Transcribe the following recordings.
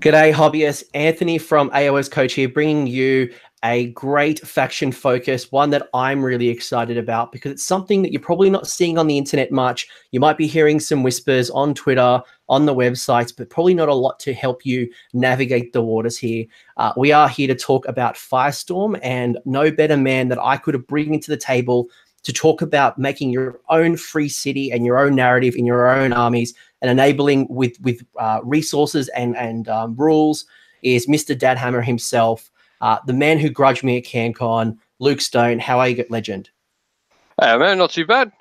G'day, hobbyists. Anthony from AOS Coach here, bringing you a great faction focus, one that I'm really excited about because it's something that you're probably not seeing on the internet much. You might be hearing some whispers on Twitter, on the websites, but probably not a lot to help you navigate the waters here. We are here to talk about Firestorm, and no better man that I could have bring into the table to talk about making your own free city and your own narrative in your own armies and enabling with resources and rules is Mr. Dadhammer himself, the man who grudged me at CanCon, Luke Stone. How are you, legend? Hey, man, not too bad.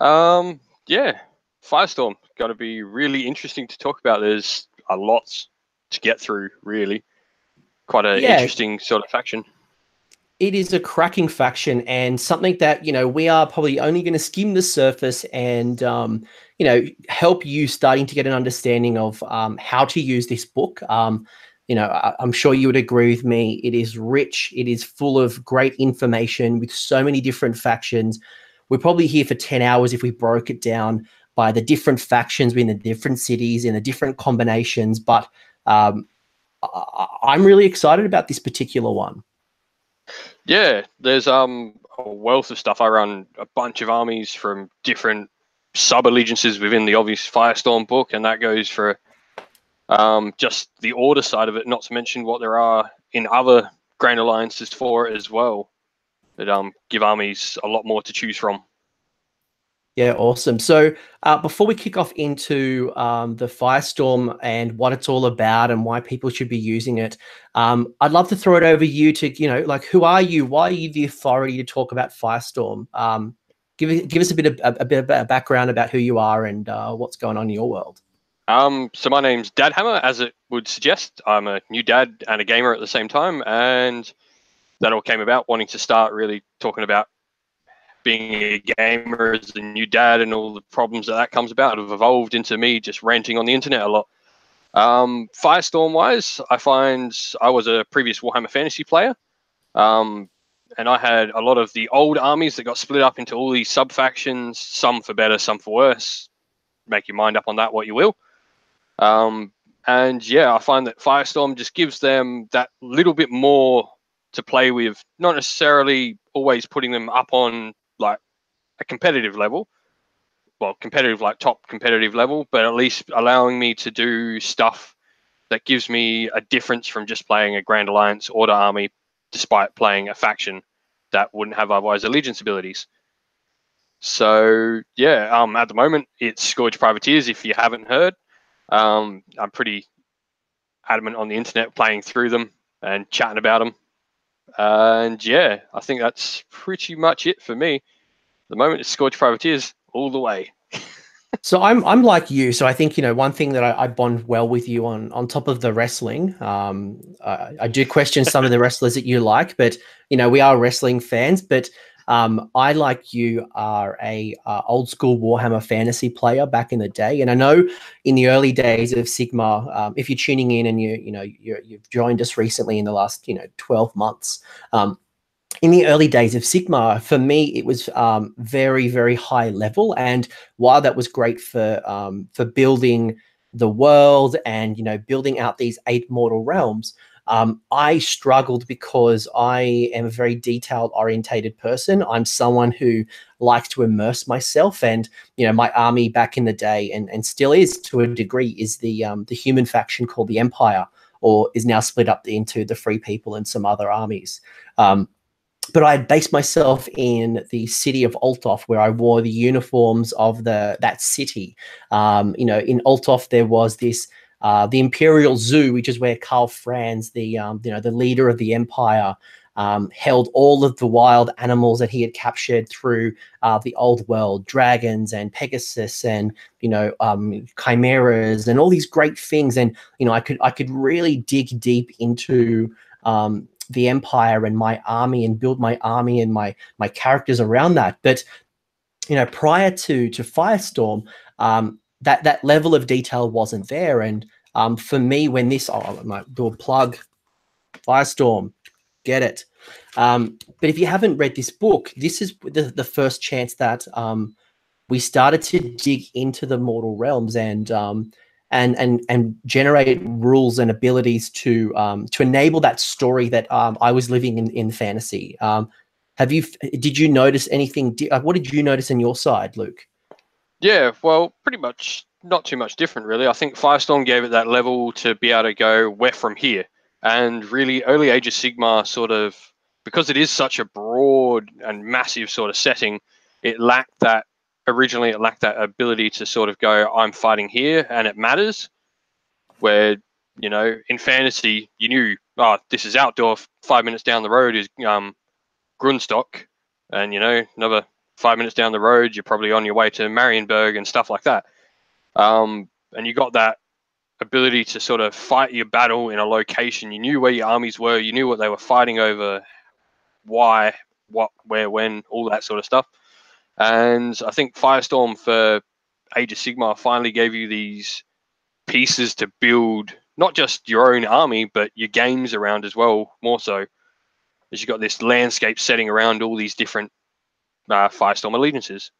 Yeah, Firestorm, going to be really interesting to talk about. There's a lot to get through, really. Quite an interesting sort of faction. It is a cracking faction and something that, we are probably only going to skim the surface and, help you starting to get an understanding of how to use this book. I'm sure you would agree with me. It is rich. It is full of great information with so many different factions. We're probably here for 10 hours if we broke it down by the different factions within the different cities and the different combinations. But I'm really excited about this particular one. Yeah, there's a wealth of stuff. I run a bunch of armies from different sub-allegiances within the obvious Firestorm book, and that goes for just the order side of it, not to mention what there are in other Grand Alliances for it as well, that give armies a lot more to choose from. Yeah, awesome. So before we kick off into the Firestorm and what it's all about and why people should be using it, I'd love to throw it over you to, who are you? Why are you the authority to talk about Firestorm? Give us a bit of a background about who you are and what's going on in your world. So my name's Dadhammer, as it would suggest. I'm a new dad and a gamer at the same time, and that all came about wanting to start really talking about being a gamer as a new dad and all the problems that comes about. Have evolved into me just ranting on the internet a lot. Firestorm wise, I find I was a previous Warhammer Fantasy player, and I had a lot of the old armies that got split up into all these sub factions, some for better, some for worse. Make your mind up on that what you will. And yeah, I find that Firestorm just gives them that little bit more to play with, not necessarily always putting them up on like a competitive level, well, competitive, like top competitive level, but at least allowing me to do stuff that gives me a difference from just playing a Grand Alliance order army, despite playing a faction that wouldn't have otherwise allegiance abilities. So yeah, at the moment it's Scourge Privateers. If you haven't heard, I'm pretty adamant on the internet playing through them and chatting about them. And yeah, I think that's pretty much it for me. At the moment, it's Scourge Privateers all the way. So I'm like you. So I think, one thing that I bond well with you on top of the wrestling, I do question some of the wrestlers that you like, but, we are wrestling fans. But I, like you, are a old school Warhammer Fantasy player back in the day. And I know in the early days of Sigmar, if you're tuning in and you've joined us recently in the last, 12 months, in the early days of Sigmar, for me, it was very, very high level. And while that was great for building the world and, building out these 8 mortal realms, I struggled because I am a very detailed orientated person. I'm someone who likes to immerse myself, and, my army back in the day and still is to a degree is the human faction called the Empire, or is now split up into the Free People and some other armies. But I had based myself in the city of Althoff, where I wore the uniforms of that city. In Althoff, there was this the Imperial Zoo, which is where Karl Franz, the leader of the Empire, held all of the wild animals that he had captured through the old world, dragons and Pegasus and chimeras and all these great things. And I could really dig deep into the Empire and my army and build my army and my characters around that. But prior to Firestorm, that level of detail wasn't there. And for me, when this, I might do a plug, Firestorm, get it. But if you haven't read this book, this is the first chance that we started to dig into the mortal realms and and generate rules and abilities to enable that story that I was living in fantasy. Did you notice anything? What did you notice on your side, Luke? Yeah, well, pretty much not too much different, really. I think Firestorm gave it that level to be able to go, we're from here. And really, early Age of Sigmar sort of, because it is such a broad and massive sort of setting, originally it lacked that ability to sort of go, I'm fighting here and it matters. Where, in fantasy, you knew, oh, this is outdoor, 5 minutes down the road is Grundstock, and, another 5 minutes down the road, you're probably on your way to Marienburg and stuff like that. And you got that ability to sort of fight your battle in a location. You knew where your armies were. You knew what they were fighting over, why, what, where, when, all that sort of stuff. And I think Firestorm for Age of Sigmar finally gave you these pieces to build not just your own army, but your games around as well, more so. As you got this landscape setting around all these different Firestorm allegiances.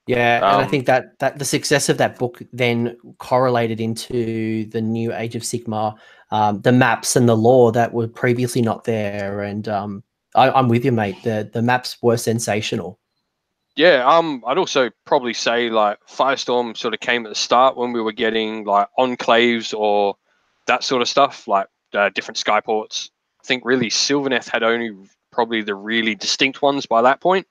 Yeah, and I think that the success of that book then correlated into the new Age of Sigmar, the maps and the lore that were previously not there. And I'm with you, mate. The maps were sensational. Yeah, I'd also probably say like Firestorm sort of came at the start when we were getting like enclaves or that sort of stuff, like different skyports. I think really Sylvaneth had only probably the really distinct ones by that point.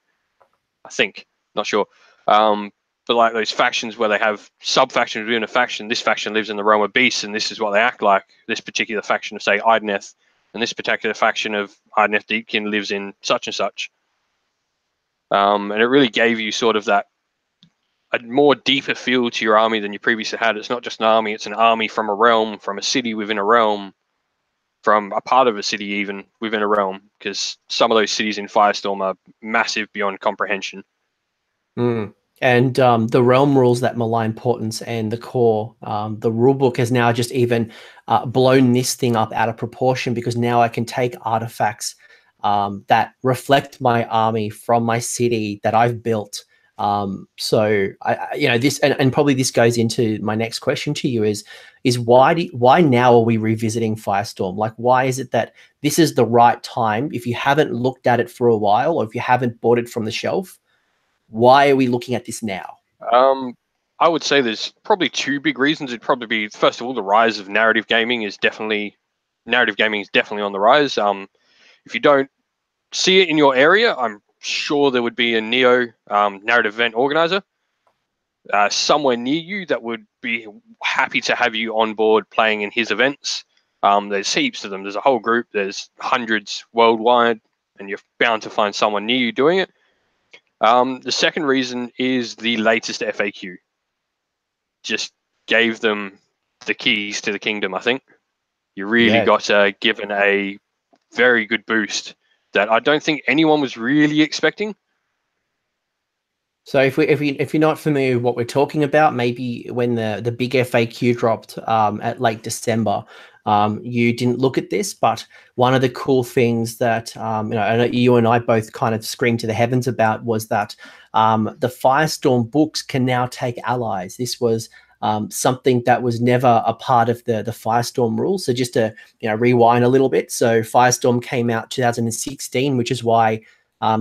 I think, not sure. But like those factions where they have sub-factions within a faction, this faction lives in the realm of beasts and this is what they act like. This particular faction of, say, Idoneth, and this particular faction of Idoneth Deepkin lives in such and such. And it really gave you sort of a more deeper feel to your army than you previously had. It's not just an army, it's an army from a realm, from a city within a realm, from a part of a city even within a realm, because some of those cities in Firestorm are massive beyond comprehension. And the realm rules that malign portents and the core, the rulebook has now just even blown this thing up out of proportion, because now I can take artifacts that reflect my army from my city that I've built. So this, and probably this goes into my next question to you is why now are we revisiting Firestorm? Like, why is it that this is the right time? If you haven't looked at it for a while, or if you haven't bought it from the shelf, why are we looking at this now? I would say there's probably two big reasons. It'd probably be, first of all, the rise of narrative gaming is definitely on the rise. If you don't see it in your area, I'm sure there would be a Neo narrative event organizer somewhere near you that would be happy to have you on board playing in his events. There's heaps of them. There's a whole group. There's hundreds worldwide, and you're bound to find someone near you doing it. The second reason is the latest FAQ. Just gave them the keys to the kingdom, I think. You really got given a very good boost that I don't think anyone was really expecting. So if you're not familiar with what we're talking about, maybe when the big FAQ dropped at late December, you didn't look at this, but one of the cool things that I know you and I both kind of screamed to the heavens about was that the Firestorm books can now take allies. This was something that was never a part of the Firestorm rules. So just to rewind a little bit, so Firestorm came out 2016, which is why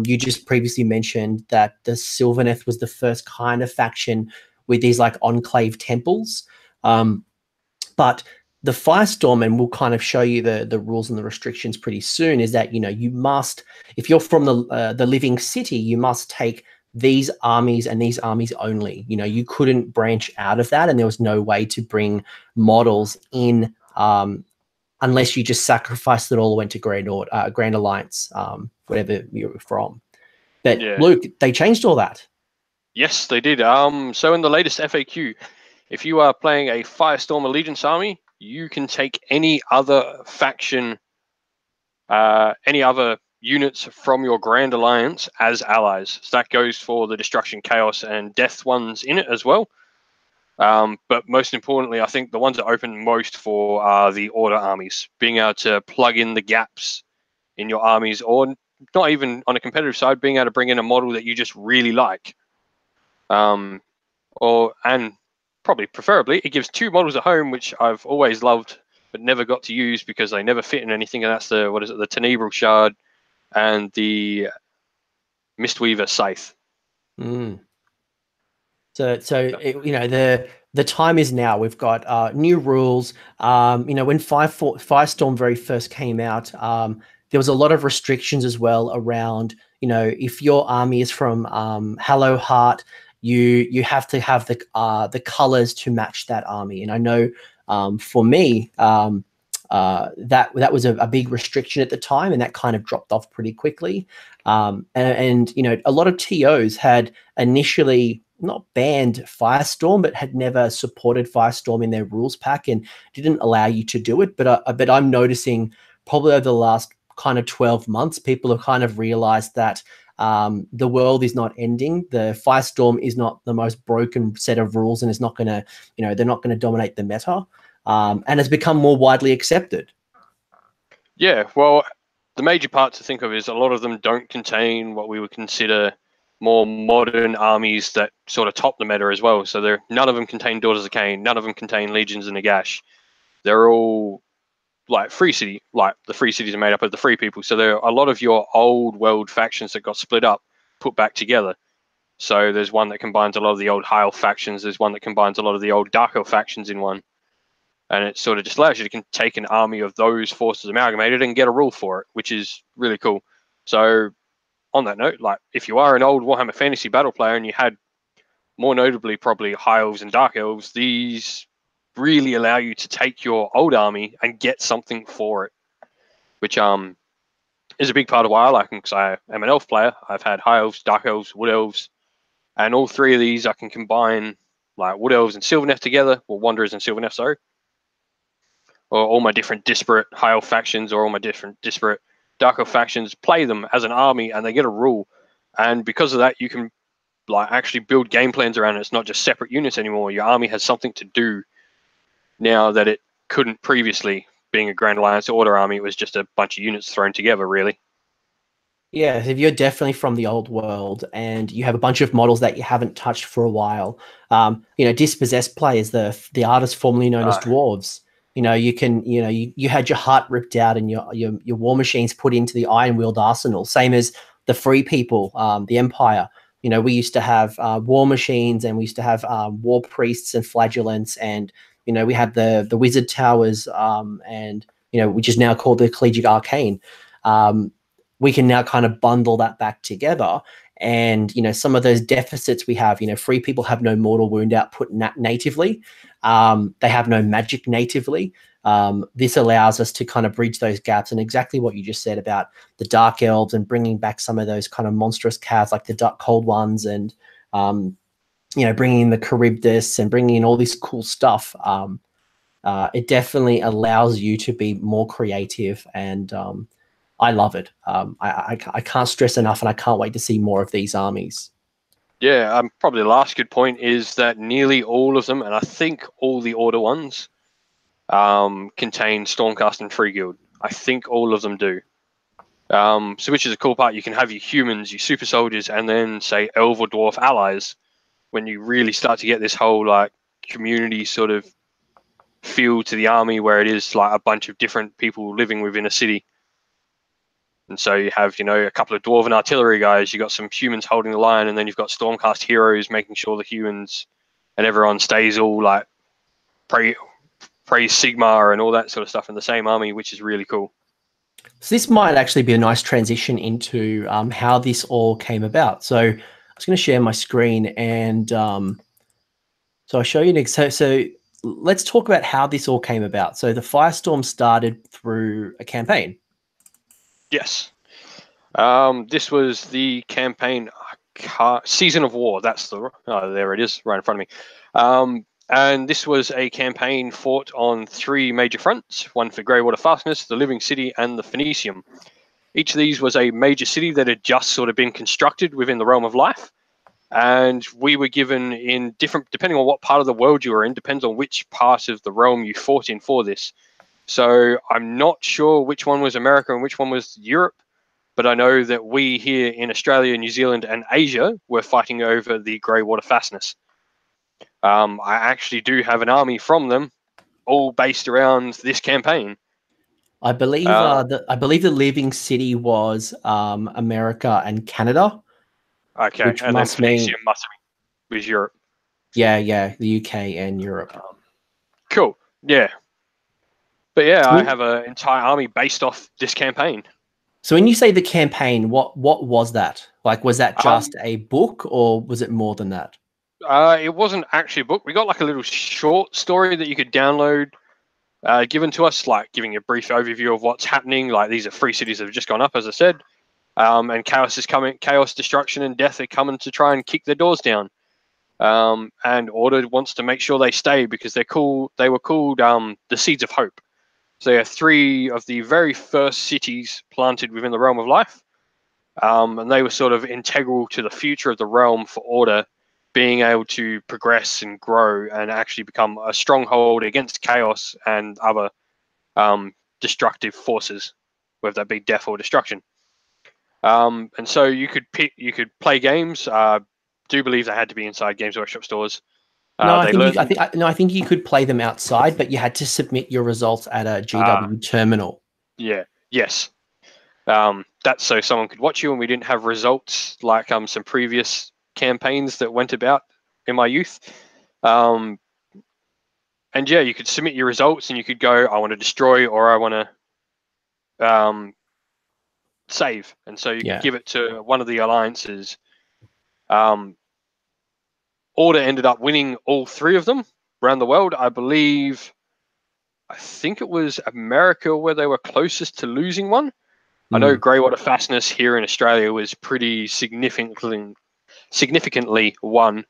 you just previously mentioned that the Sylvaneth was the first kind of faction with these like enclave temples. But the Firestorm, and we'll kind of show you the rules and the restrictions pretty soon, is that you must, if you're from the living city, you must take these armies and these armies only. You couldn't branch out of that, and there was no way to bring models in unless you just sacrificed it all, went to Grand Alliance, whatever you're from. But Luke, they changed all that. Yes, they did. So in the latest FAQ, if you are playing a Firestorm Allegiance army, you can take any other faction, any other units from your Grand Alliance as allies. So that goes for the Destruction, Chaos, and Death ones in it as well. But most importantly, I think the ones that open most for are the Order armies, being able to plug in the gaps in your armies, or not even on a competitive side, being able to bring in a model that you just really like. And probably preferably, it gives 2 models at home, which I've always loved but never got to use because they never fit in anything, and that's the, what is it, the Tenebral Shard and the Mistweaver Scythe. Mm. You know, the time is now. We've got new rules. You know, when Firestorm very first came out, there was a lot of restrictions as well around, you know, if your army is from Hallow Heart, you have to have the colors to match that army. And I know for me, that was a big restriction at the time, and that kind of dropped off pretty quickly. And you know, a lot of TOs had initially not banned Firestorm, but had never supported Firestorm in their rules pack and didn't allow you to do it. But I'm noticing probably over the last kind of 12 months, people have kind of realized that the world is not ending. The Firestorm is not the most broken set of rules, and is not going to, you know, they're not going to dominate the meta, and has become more widely accepted. Yeah, well, the major part to think of is a lot of them don't contain what we would consider more modern armies that sort of top the meta as well. So none of them contain Daughters of Cain, none of them contain Legions of Nagash. They're all like Free City, like the Free Cities are made up of the Free People. So there are a lot of your old world factions that got split up, put back together. So there's one that combines a lot of the old High Elf factions. There's one that combines a lot of the old Dark Elf factions in one. And it sort of just allows you to take an army of those forces amalgamated and get a rule for it, which is really cool. So on that note, like if you are an old Warhammer Fantasy battle player and you had more notably probably High Elves and Dark Elves, these really allow you to take your old army and get something for it, which is a big part of why I like them, because I am an elf player. I've had High Elves, Dark Elves, Wood Elves, and all 3 of these I can combine like Wood Elves and Sylvaneth together, or Wanderers and Sylvaneth, sorry, or all my different disparate High Elf factions, or all my different disparate Dark Elf factions, play them as an army, and they get a rule. And because of that, you can like actually build game plans around it. It's not just separate units anymore. Your army has something to do now that it couldn't previously. Being a Grand Alliance Order army, it was just a bunch of units thrown together, really. Yeah, if you're definitely from the old world and you have a bunch of models that you haven't touched for a while, you know, Dispossessed players, the artist formerly known as dwarves, you know, you had your heart ripped out and your war machines put into the Iron Wheeled arsenal, same as the Free People, the Empire. You know, we used to have war machines, and we used to have war priests and flagellants, and you know, we had the wizard towers, and you know, which is now called the Collegiate Arcane. We can now kind of bundle that back together. And, you know, some of those deficits we have, you know, Free People have no mortal wound output natively. They have no magic natively. This allows us to kind of bridge those gaps. And exactly what you just said about the Dark Elves and bringing back some of those kind of monstrous calves like the Dark Cold Ones, and, you know, bringing in the Charybdis and bringing in all this cool stuff. It definitely allows you to be more creative, and I love it. I can't stress enough, and I can't wait to see more of these armies. Yeah, probably the last good point is that nearly all of them, and I think all the Order ones, contain Stormcast and Free Guild. I think all of them do. So which is a cool part. You can have your humans, your super soldiers, and then say elf or dwarf allies, when you really start to get this whole like community sort of feel to the army, where it is like a bunch of different people living within a city. And so you have, you know, a couple of dwarven artillery guys, you got some humans holding the line, and then you've got Stormcast heroes making sure the humans and everyone stays all like praise Sigmar and all that sort of stuff in the same army, which is really cool. So this might actually be a nice transition into how this all came about. So I was going to share my screen, and so I'll show you next. So let's talk about how this all came about. So the Firestorm started through a campaign. Yes. This was the campaign Season of War. That's there it is, right in front of me. And this was a campaign fought on 3 major fronts: one for Greywater Fastness, the Living City, and the Phoenicium. Each of these was a major city that had just sort of been constructed within the realm of life. And we were given in different, depending on what part of the world you were in, depends on which part of the realm you fought in for this. So I'm not sure which one was America and which one was Europe, but I know that we here in Australia, New Zealand, and Asia were fighting over the Greywater Fastness. I actually do have an army from them, all based around this campaign. I believe the living city was America and Canada. Okay, Which and then must mean Phoenician was Europe. yeah, the UK and Europe. Cool. Yeah. But yeah, I have an entire army based off this campaign. So when you say the campaign, what was that? Like, was that just a book, or was it more than that? It wasn't actually a book. We got like a little short story that you could download, given to us, like giving a brief overview of what's happening. Like, these are free cities that have just gone up, as I said, and chaos is coming. Chaos, destruction, and death are coming to try and kick their doors down. And Order wants to make sure they stay because they're cool. They were called the Seeds of Hope. So they are 3 of the very first cities planted within the realm of life. And they were sort of integral to the future of the realm for Order being able to progress and grow and actually become a stronghold against chaos and other destructive forces, whether that be death or destruction. And so you could play games. Do believe they had to be inside Games Workshop stores. No, I think you could play them outside, but you had to submit your results at a GW terminal. Yeah. Yes. That's so someone could watch you, and we didn't have results like some previous campaigns that went about in my youth. And yeah, you could submit your results, and you could go, I want to destroy, or I want to save, and so you could give it to one of the alliances. Order ended up winning all 3 of them around the world. I think it was America where they were closest to losing one. I know Greywater Fastness here in Australia was pretty significantly won. I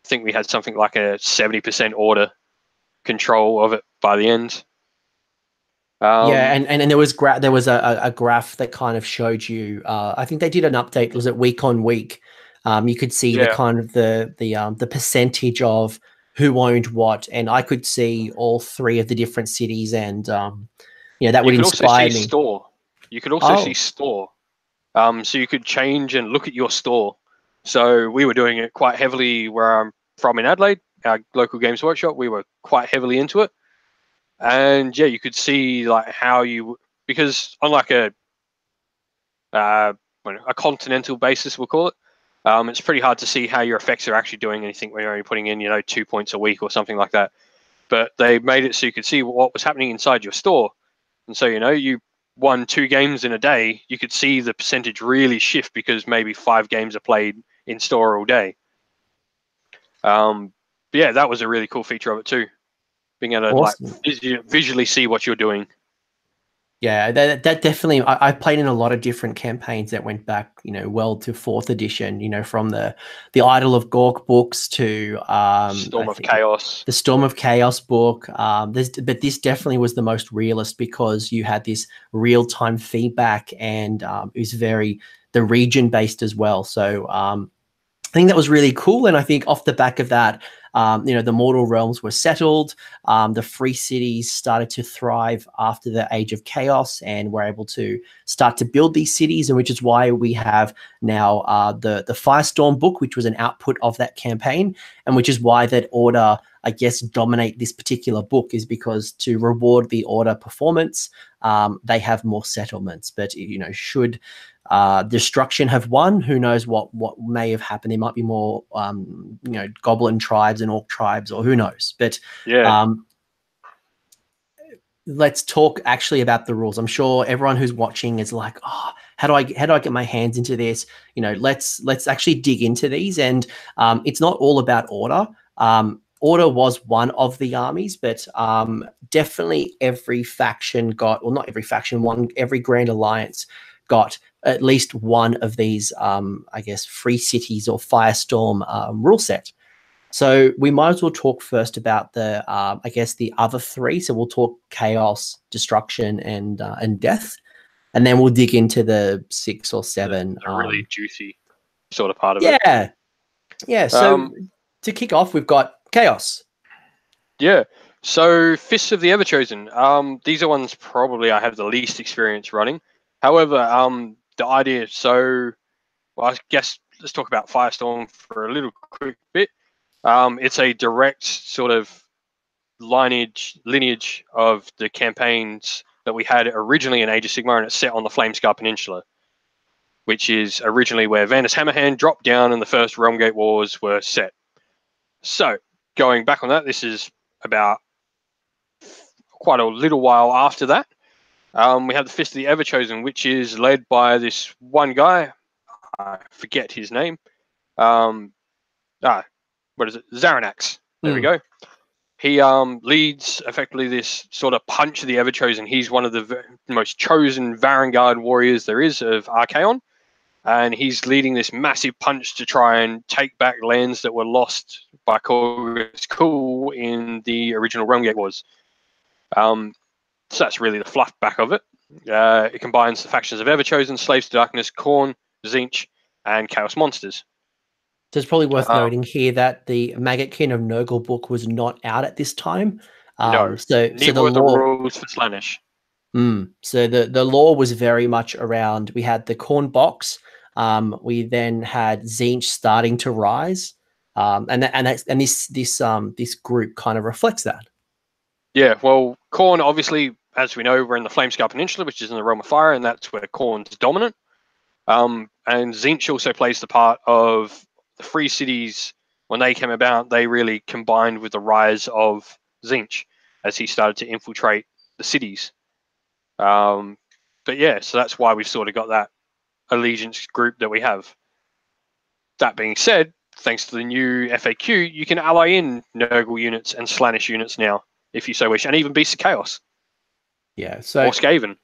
think we had something like a 70% order control of it by the end. Yeah, and there was a graph that kind of showed you. I think they did an update. Was it week on week? You could see the kind of the percentage of who owned what, and I could see all 3 of the different cities, and that would inspire me. You could also see store. So you could change and look at your store. So we were doing it quite heavily where I'm from in Adelaide, our local Games Workshop. We were quite heavily into it. And yeah, you could see like how because on like a continental basis, we'll call it, it's pretty hard to see how your effects are actually doing anything when you're only putting in 2 points a week or something like that. But they made it so you could see what was happening inside your store. And so, you won 2 games in a day, you could see the percentage really shift because maybe 5 games are played in store all day. But yeah, that was a really cool feature of it too, being able to awesome. Visually see what you're doing. Yeah, that definitely. I played in a lot of different campaigns that went back, well, to 4th edition. From the Idol of Gork books to Storm of Chaos. The Storm of Chaos book. But this definitely was the most realist because you had this real-time feedback, and it was very the region based as well. So I think that was really cool, and I think off the back of that, the mortal realms were settled. The free cities started to thrive after the Age of Chaos, and we're able to start to build these cities, and which is why we have now the Firestorm book, which was an output of that campaign, and which is why that Order, I guess, dominate this particular book, is because to reward the Order performance, they have more settlements. But should destruction have won, who knows what may have happened. There might be more goblin tribes and orc tribes, or who knows. But let's talk actually about the rules. I'm sure everyone who's watching is like, oh, how do I get my hands into this? Let's actually dig into these. And it's not all about Order. Order was one of the armies, but definitely every faction got, well, not every faction, every Grand Alliance got at least one of these, I guess, free cities or Firestorm rule set. So we might as well talk first about the, I guess, the other 3. So we'll talk chaos, destruction, and death, and then we'll dig into the 6 or 7. The really juicy sort of part of it. Yeah. So to kick off, we've got chaos. Yeah. So Fists of the Everchosen. These are ones probably I have the least experience running. However, the idea, I guess let's talk about Firestorm for a little quick bit. It's a direct sort of lineage of the campaigns that we had originally in Age of Sigmar, and it's set on the Flamescar Peninsula, which is originally where Vandus Hammerhand dropped down and the first Realmgate Wars were set. So, going back on that, this is about quite a little while after that. We have the Fist of the Everchosen, which is led by this one guy. I forget his name. What is it? Zaranax. There we go. He leads effectively this sort of punch of the Everchosen. He's one of the most chosen Varangard warriors there is of Archaon, and he's leading this massive punch to try and take back lands that were lost by Korgus Kul in the original Realmgate Wars. So that's really the fluff back of it. It combines the factions of Everchosen, Slaves to Darkness, Khorne, Tzeentch, and Chaos Monsters. So it's probably worth noting here that the Maggotkin of Nurgle book was not out at this time. No, neither were the rules for Slaanesh. So the lore was very much around. We had the Khorne box. We then had Tzeentch starting to rise, and this group kind of reflects that. Yeah, well, Khorne obviously, as we know, we're in the Flamescar Peninsula, which is in the Realm of Fire, and that's where Khorne's dominant. And Tzeentch also plays the part of the Free Cities. When they came about, they really combined with the rise of Tzeentch as he started to infiltrate the cities. But yeah, so that's why we've sort of got that allegiance group that we have. That being said, thanks to the new FAQ, you can ally in Nurgle units and Slaanesh units now, if you so wish, and even Beasts of Chaos. Yeah, so or Skaven.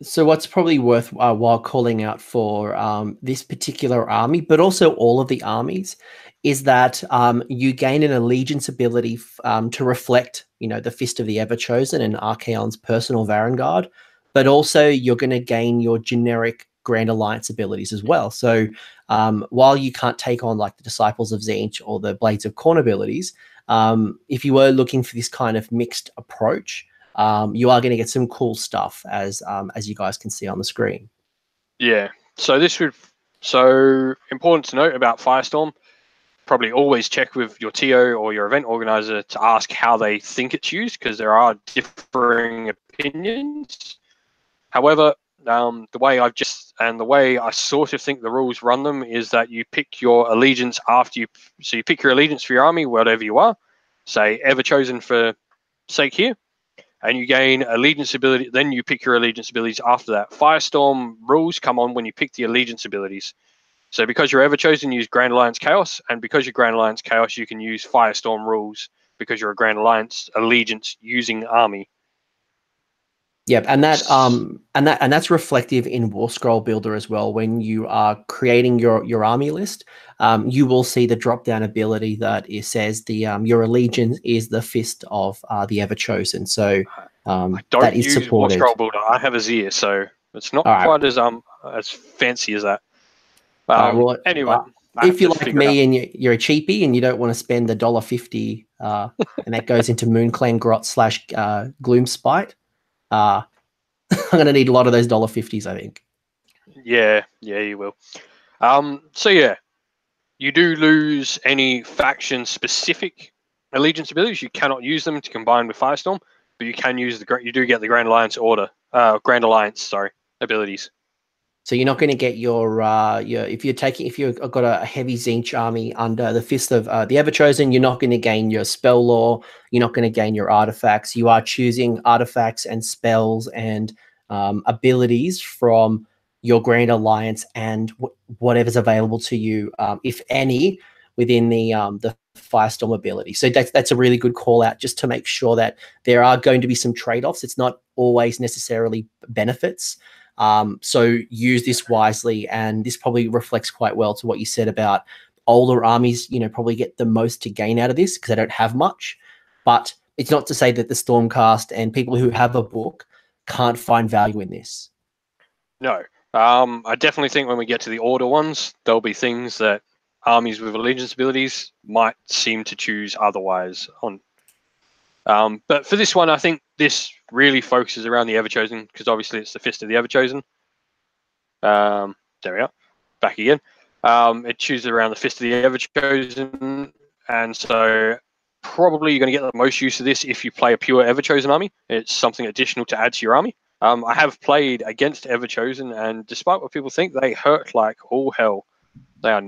So what's probably worthwhile calling out for this particular army, but also all of the armies, is that you gain an allegiance ability to reflect, the Fist of the Everchosen and Archaon's personal Varangard, but also you're going to gain your generic Grand Alliance abilities as well. So while you can't take on like the Disciples of Tzeentch or the Blades of Khorne abilities, if you were looking for this kind of mixed approach, you are going to get some cool stuff as you guys can see on the screen. Yeah. So important to note about Firestorm. Probably always check with your TO or your event organizer to ask how they think it's used, because there are differing opinions. However, the way I sort of think the rules run them is that you pick your allegiance so you pick your allegiance for your army, whatever you are, say Everchosen for sake here, and you gain allegiance ability. Then you pick your allegiance abilities after that. Firestorm rules come on when you pick the allegiance abilities. So because you're Everchosen, use Grand Alliance Chaos, and because you're Grand Alliance Chaos, you can use Firestorm rules because you're a Grand Alliance allegiance using army. Yep, and that's reflective in War Scroll Builder as well. When you are creating your army list, you will see the drop down ability that it says your allegiance is the Fist of the Everchosen. So I don't that is use supported. War Scroll Builder. I have Azir, so it's not quite as fancy as that. Well, anyway, if you're like me and you're a cheapie and you don't want to spend the $1.50, and that goes into Moonclan Grot / Gloomspite, I'm going to need a lot of those $1.50s, I think. Yeah, you will. So yeah, you do lose any faction-specific allegiance abilities. You cannot use them to combine with Firestorm, but you can use you do get the Grand Alliance abilities. So you're not going to get if you've got a heavy Tzeentch army under the Fist of the Everchosen, you're not going to gain your spell lore. You're not going to gain your artifacts. You are choosing artifacts and spells and abilities from your Grand Alliance and whatever's available to you, if any, within the Firestorm ability. So that's a really good call out, just to make sure that there are going to be some trade-offs. It's not always necessarily benefits. So use this wisely, and this probably reflects quite well to what you said about older armies, probably get the most to gain out of this because they don't have much. But it's not to say that the Stormcast and people who have a book can't find value in this. No. I definitely think when we get to the order ones, there'll be things that armies with allegiance abilities might seem to choose otherwise on. But for this one, I think this really focuses around the Everchosen, because obviously it's the Fist of the Everchosen. There we are. Back again. It chooses around the Fist of the Everchosen, and so probably you're going to get the most use of this if you play a pure Everchosen army. It's something additional to add to your army. I have played against Everchosen, and despite what people think, they hurt like all hell. They are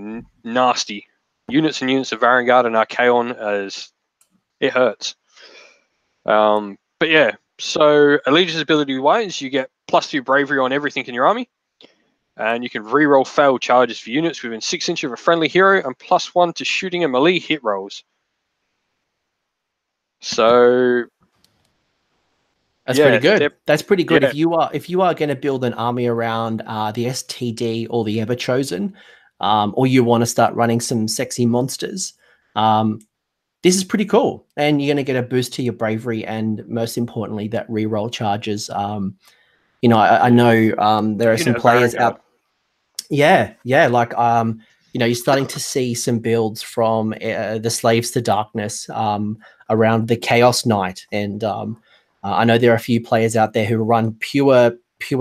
nasty. Units and units of Varangard and Archaon, as it hurts. But yeah, so allegiance ability wise, you get +2 bravery on everything in your army, and you can reroll failed charges for units within 6 inches of a friendly hero, and +1 to shooting and melee hit rolls. So that's pretty good. That's pretty good. Yeah. If you are going to build an army around the STD or the Everchosen, or you want to start running some sexy monsters, this is pretty cool. And you're going to get a boost to your bravery, and most importantly, that reroll charges. You know, I know there are some players out. Yeah, like you know, you're starting to see some builds from the Slaves to Darkness around the Chaos Knight, and I know there are a few players out there who run pure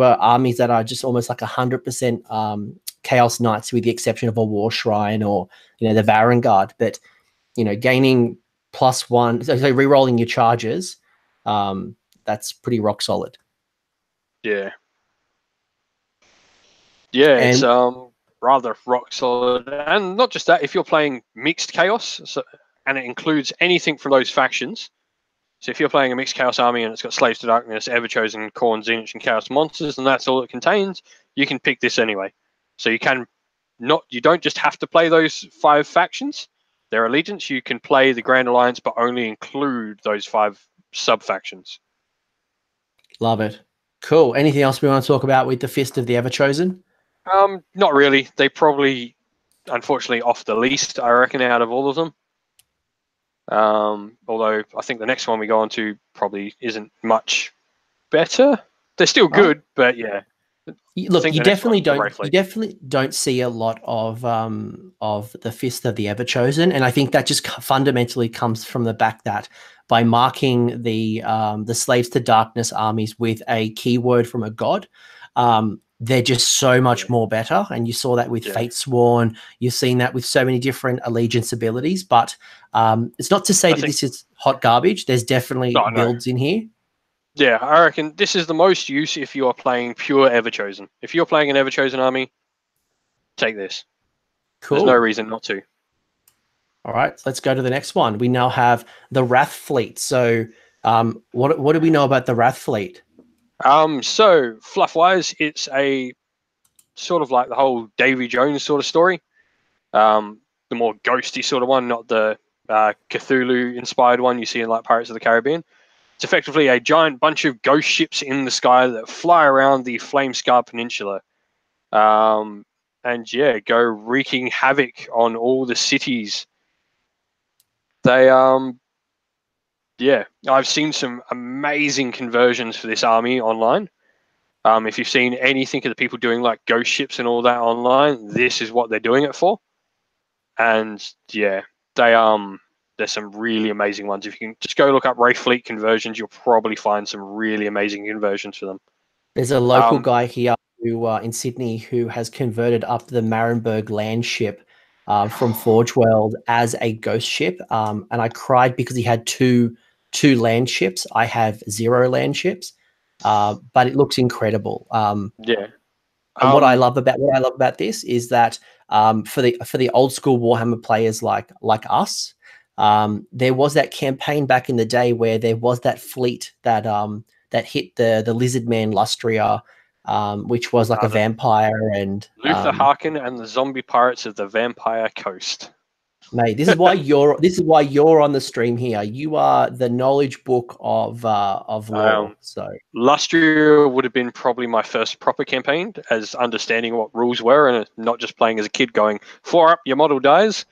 armies that are just almost like 100% Chaos Knights, with the exception of a War Shrine or, you know, the Varangard. But, you know, gaining +1, so re-rolling your charges, that's pretty rock solid. Yeah. Yeah, and it's rather rock solid. And not just that, if you're playing mixed chaos, and it includes anything from those factions. So if you're playing a mixed chaos army and it's got Slaves to Darkness, Everchosen, Khorne, Zenith, and Chaos monsters, and that's all it contains, you can pick this anyway. So you don't just have to play those 5 factions, their allegiance. You can play the Grand Alliance, but only include those 5 sub factions. Love it. Cool. Anything else we want to talk about with the Fist of the Everchosen? Not really. They probably, unfortunately, off the least, I reckon, out of all of them. Although I think the next one we go on to probably isn't much better. They're still good, but yeah. Look, you definitely don't see a lot of the Fist of the Everchosen, and I think that just fundamentally comes from the fact that by marking the Slaves to Darkness armies with a keyword from a god, they're just so much more better. And you saw that with Fate Sworn. You've seen that with so many different allegiance abilities. But it's not to say that this is hot garbage. There's definitely builds in here. Yeah, I reckon this is the most use if you are playing pure Everchosen. If you're playing an Everchosen army, take this. Cool. There's no reason not to. All right, let's go to the next one. We now have the Wrath Fleet. So what do we know about the Wrath Fleet? So fluff-wise, it's a sort of like the whole Davy Jones sort of story. The more ghosty sort of one, not the Cthulhu-inspired one you see in like Pirates of the Caribbean. It's effectively a giant bunch of ghost ships in the sky that fly around the Flamescar Peninsula. And yeah, go wreaking havoc on all the cities. They yeah, I've seen some amazing conversions for this army online. If you've seen anything of the people doing like ghost ships and all that online, this is what they're doing it for. And yeah, there's some really amazing ones. If you can just go look up Wraith Fleet conversions, you'll probably find some really amazing conversions for them. There's a local guy here who in Sydney who has converted up the Marienburg land ship from Forge World as a ghost ship. And I cried because he had two land ships. I have 0 land ships, but it looks incredible. Yeah. And what I love about this is that for the old school Warhammer players like us, there was that campaign back in the day where there was that fleet that hit the Lizardman Lustria, which was like a vampire, and Luther Harkin and the zombie pirates of the Vampire Coast. Mate, this is why you're on the stream here. You are the knowledge book of lore. So Lustria would have been probably my first proper campaign, as understanding what rules were and not just playing as a kid going 4 up, your model dies.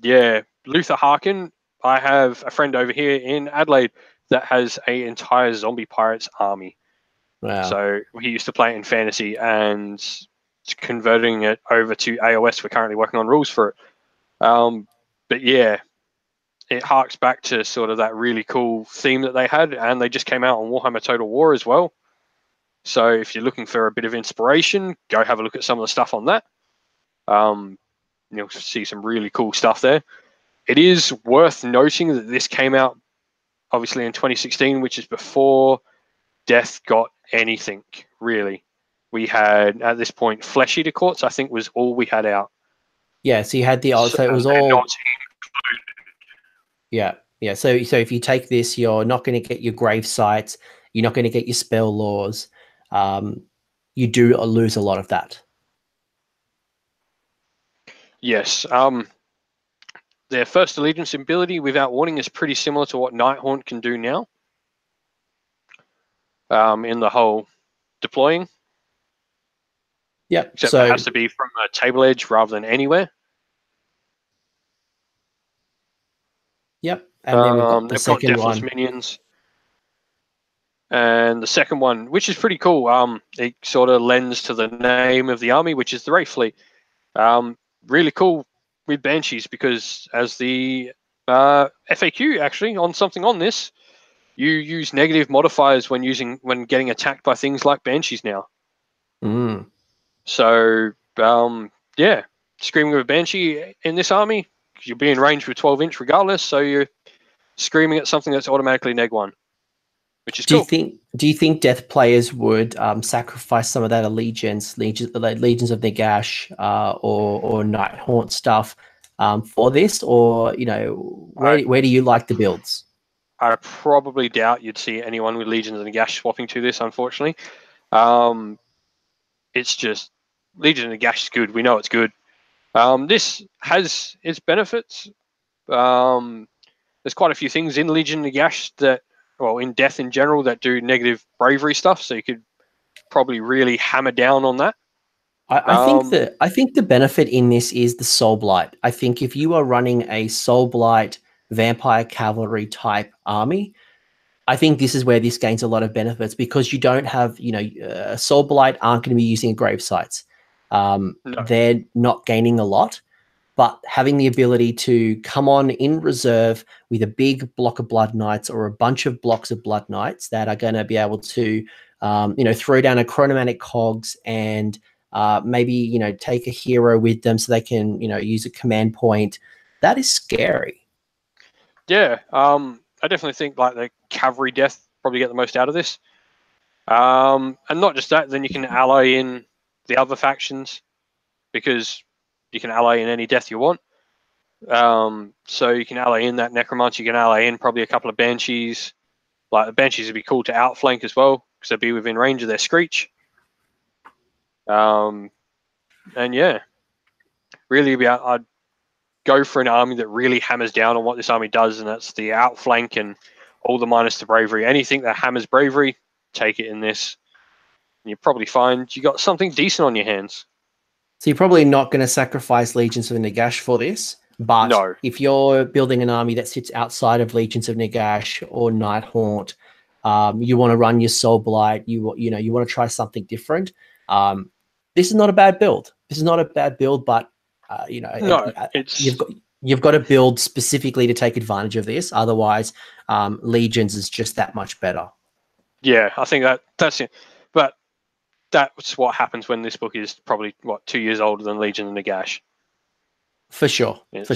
Yeah, Luther Harkin. I have a friend over here in Adelaide that has an entire zombie pirates army. Wow. So he used to play it in fantasy, and converting it over to AOS. We're currently working on rules for it. But yeah, it harks back to sort of that really cool theme that they had, and they just came out on Warhammer Total War as well. So if you're looking for a bit of inspiration, go have a look at some of the stuff on that. you'll see some really cool stuff there. It is worth noting that this came out obviously in 2016, which is before Death got anything really. We had at this point Flesh Eater Courts, I think, was all we had out. Yeah, so you had the so it was all. Yeah, yeah. So if you take this, you're not going to get your grave sites. You're not going to get your spell laws. You do lose a lot of that. Yes. Their first allegiance ability without warning is pretty similar to what Nighthaunt can do now. In the whole deploying. Yep. Except it has to be from a table edge rather than anywhere. Yep. And then we've got the second Deathless minions. And the second one, which is pretty cool, it sort of lends to the name of the army, which is the Wraith Fleet. Really cool with Banshees, because as the FAQ actually on something on this, you use negative modifiers when getting attacked by things like Banshees now. So yeah, screaming with a Banshee in this army, you'll be in range with 12-inch regardless, so you're screaming at something that's automatically neg-1, which is cool. Do you think Death players would sacrifice some of that legions of Nagash or Nighthaunt stuff for this, or where do you like the builds? I probably doubt you'd see anyone with Legions of Nagash swapping to this, unfortunately. It's just Legion of Nagash is good. We know it's good. This has its benefits. There's quite a few things in Legion of Nagash that, well, in Death in general, that do negative bravery stuff. So you could probably really hammer down on that. I think the benefit in this is the Soul Blight. I think if you are running a Soul Blight vampire cavalry type army, I think this is where this gains a lot of benefits, because you don't have, Soul Blight aren't going to be using grave sites. No. They're not gaining a lot, but having the ability to come on in reserve with a big block of Blood Knights or a bunch of blocks of Blood Knights that are going to be able to, throw down a Chronomantic Cogs and maybe, take a hero with them so they can, use a command point. That is scary. Yeah, I definitely think like the cavalry Death probably get the most out of this. And not just that, then you can ally in the other factions, because you can ally in any Death you want. So you can ally in that Necromancer, you can ally in probably a couple of Banshees. Like the Banshees would be cool to outflank as well, because they'd be within range of their Screech. And yeah, really I'd go for an army that really hammers down on what this army does, and that's the outflank and all the minus to bravery. Anything that hammers bravery, take it in this. And you probably find you got something decent on your hands. So you're probably not going to sacrifice Legions of Nagash for this, but no. If you're building an army that sits outside of Legions of Nagash or Nighthaunt, you want to run your Soul Blight, you want to try something different. This is not a bad build. But you've got to build specifically to take advantage of this. Otherwise, Legions is just that much better. Yeah, I think that's it. But that's what happens when this book is probably 2 years older than Legion of Nagash. For sure. And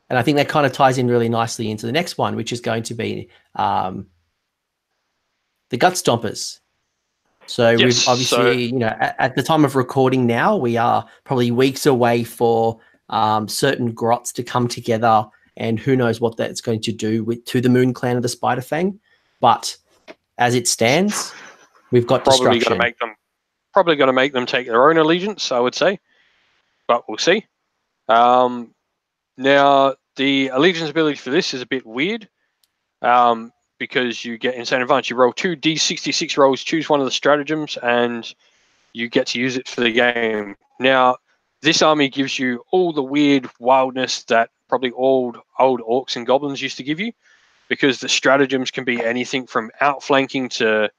I think that kind of ties in really nicely into the next one, which is going to be the Gut Stompers. So yes, we've obviously, at the time of recording now, we are probably weeks away for certain grots to come together, and who knows what that's going to do to the Moon Clan of the Spider Fang. But as it stands, we've got destruction. Probably going to make them take their own allegiance, I would say, but we'll see. Now, the allegiance ability for this is a bit weird. Because you get insane advantage. You roll 2 D66 rolls, choose one of the stratagems, and you get to use it for the game. Now, this army gives you all the weird wildness that probably old orcs and goblins used to give you, because the stratagems can be anything from outflanking to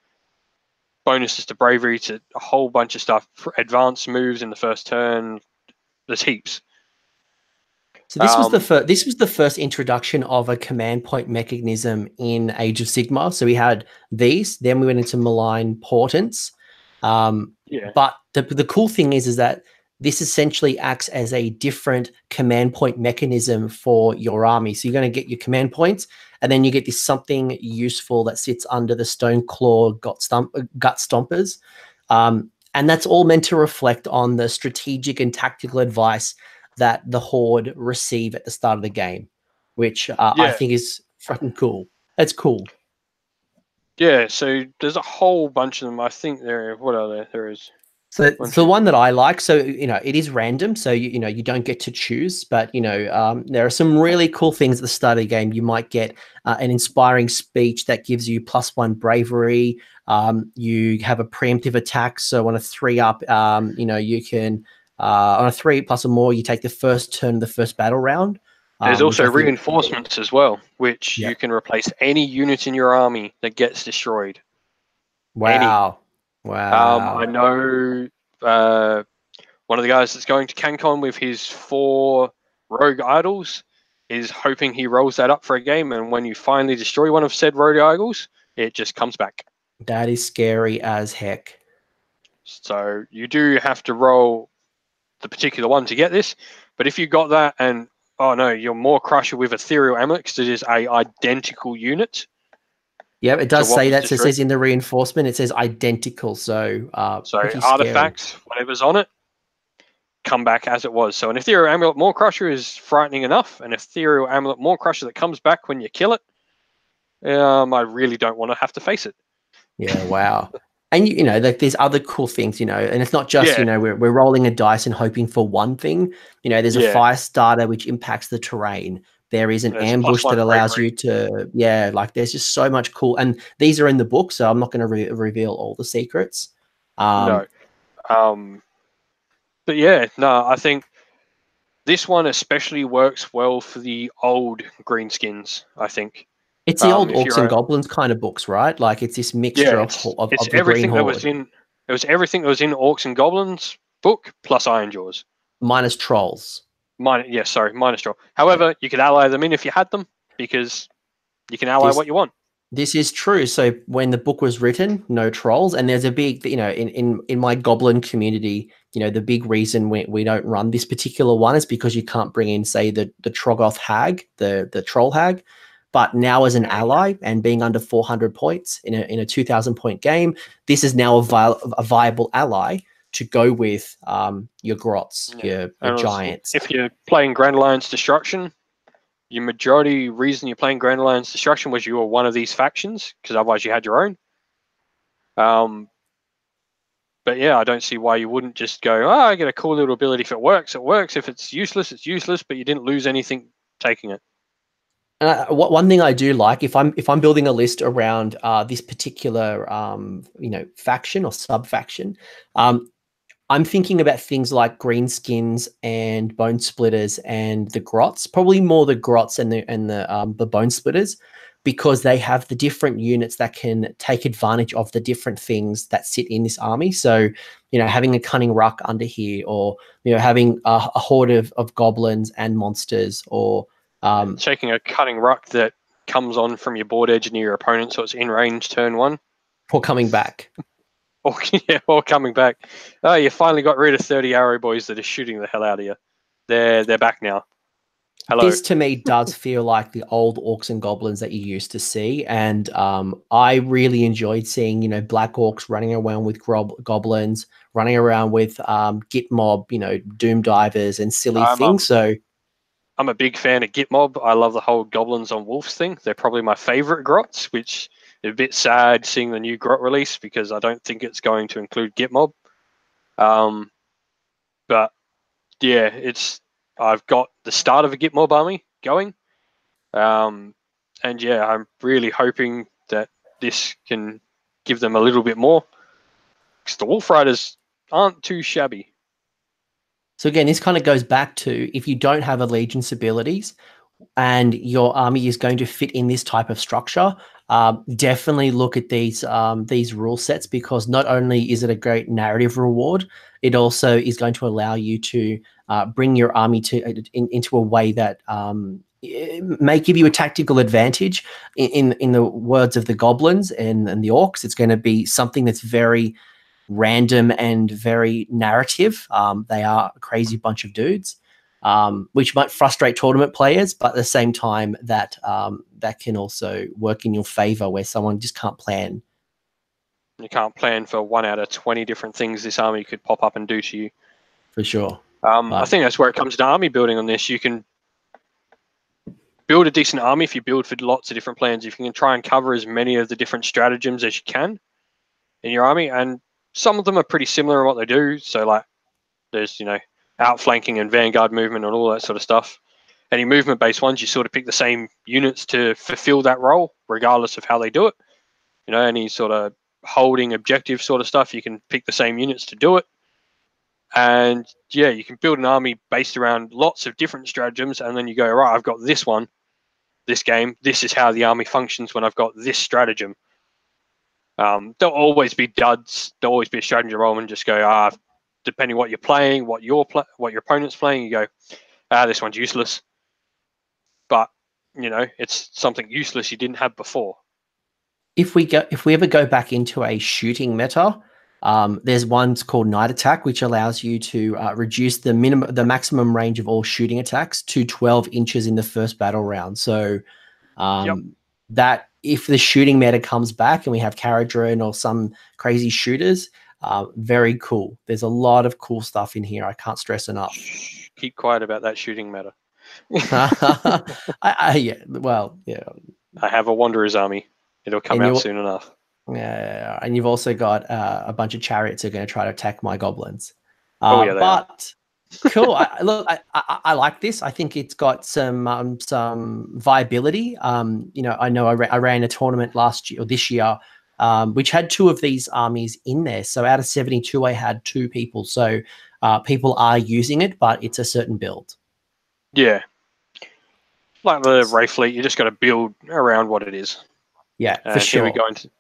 bonuses to bravery to a whole bunch of stuff, advanced moves in the first turn. There's heaps. So this was the first introduction of a command point mechanism in Age of Sigmar. So we had these, then we went into malign portents. But the cool thing is that this essentially acts as a different command point mechanism for your army. So you're going to get your command points, and then you get this something useful that sits under the Stone Claw Gut Stompers. And that's all meant to reflect on the strategic and tactical advice that the Horde receive at the start of the game, which I think is fucking cool. That's cool. Yeah, so there's a whole bunch of them. I think what are there? There is. So the one that I like, so, it is random. So, you don't get to choose, but, there are some really cool things at the start of the game. You might get an inspiring speech that gives you +1 bravery. You have a preemptive attack. So on a 3-up, you can, on a 3 plus or more, you take the first turn of the first battle round. There's also reinforcements as well, which you can replace any unit in your army that gets destroyed. Wow. Wow. I know one of the guys that's going to CanCon with his 4 rogue idols is hoping he rolls that up for a game, and when you finally destroy one of said rogue idols, it just comes back. That is scary as heck. So you do have to roll the particular one to get this, but if you got that and, oh no, you're more Crusher with Ethereal Amulet because it is a identical unit. Yeah, it does say that. So it says in the reinforcement, it says identical. So artifacts, whatever's on it, come back as it was. So an Ethereal Amulet More Crusher is frightening enough. An Ethereal Amulet More Crusher that comes back when you kill it, I really don't want to have to face it. Yeah, wow. And, there's other cool things, and it's not just, we're rolling a dice and hoping for one thing. There's a fire starter which impacts the terrain. There is an ambush that allows you to, there's just so much cool. And these are in the book, so I'm not going to reveal all the secrets. No. But yeah, no, I think this one especially works well for the old greenskins, I think. It's the old Orcs and Goblins kind of books, right? Like it's this mixture of the everything Green that Horde. was in. It was everything that was in Orcs and Goblins book plus Ironjaws. Minus Trolls. Minus Troll. However, you could ally them in if you had them, because you can ally what you want. This is true. So when the book was written, no trolls, and there's a big, in my Goblin community, the big reason we don't run this particular one is because you can't bring in, say, the Troggoth Hag, the Troll Hag. But now as an ally and being under 400 points in a 2,000 point game, this is now a viable ally to go with your Grots, your Giants. If you're playing Grand Alliance Destruction, your majority reason you're playing Grand Alliance Destruction was you were one of these factions, because otherwise you had your own. But yeah, I don't see why you wouldn't just go, I get a cool little ability. If it works, it works. If it's useless, it's useless, but you didn't lose anything taking it. One thing I do like, if I'm building a list around this particular faction or sub faction, I'm thinking about things like greenskins and bone splitters and the Grots, probably more the Grots and the bone splitters, because they have the different units that can take advantage of the different things that sit in this army. So, having a cunning ruck under here, or having a horde of goblins and monsters, or taking a cutting ruck that comes on from your board edge near your opponent, so it's in range turn 1. Or coming back. or coming back. Oh, you finally got rid of 30 arrow boys that are shooting the hell out of you. They're back now. Hello. This to me does feel like the old Orcs and Goblins that you used to see, and I really enjoyed seeing Black Orcs running around with Goblins, running around with Git Mob, Doom Divers and silly things. So I'm a big fan of Git Mob. I love the whole Goblins on Wolves thing. They're probably my favorite Grots, which is a bit sad seeing the new Grot release because I don't think it's going to include Git Mob. But yeah, I've got the start of a Git Mob army going. And yeah, I'm really hoping that this can give them a little bit more, because the Wolf Riders aren't too shabby. So again, this kind of goes back to, if you don't have allegiance abilities and your army is going to fit in this type of structure, definitely look at these rule sets, because not only is it a great narrative reward, it also is going to allow you to bring your army into a way that may give you a tactical advantage. In the words of the Goblins and the Orcs, it's going to be something that's very random and very narrative. They are a crazy bunch of dudes, which might frustrate tournament players, but at the same time, that can also work in your favor where someone just can't plan. You can't plan for 1 out of 20 different things this army could pop up and do to you. For sure. I think that's where it comes to army building on this. You can build a decent army if you build for lots of different plans. If you can try and cover as many of the different stratagems as you can in your army, and some of them are pretty similar in what they do. So like there's, outflanking and vanguard movement and all that sort of stuff. Any movement-based ones, you sort of pick the same units to fulfill that role, regardless of how they do it. Any sort of holding objective sort of stuff, you can pick the same units to do it. And yeah, you can build an army based around lots of different stratagems, and then you go, right, I've got this one, this game, this is how the army functions when I've got this stratagem. There'll always be duds, there'll always be a stratagem roll and just go, depending what you're playing, what your opponent's playing, you go, this one's useless. But, it's something useless you didn't have before. If we ever go back into a shooting meta, there's one's called Night Attack, which allows you to reduce the maximum range of all shooting attacks to 12 inches in the first battle round. So that if the shooting meta comes back and we have Caradron or some crazy shooters, very cool. There's a lot of cool stuff in here. I can't stress enough. Keep quiet about that shooting meta. I have a Wanderer's army. It'll come out soon enough. Yeah, and you've also got a bunch of chariots who are going to try to attack my goblins. But cool. I like this. I think it's got some viability. I know I ran a tournament last year or this year, which had 2 of these armies in there. So out of 72, I had 2 people. So people are using it, but it's a certain build. Yeah. Like the Ray Fleet, you just got to build around what it is. Yeah, for sure. Here we go into...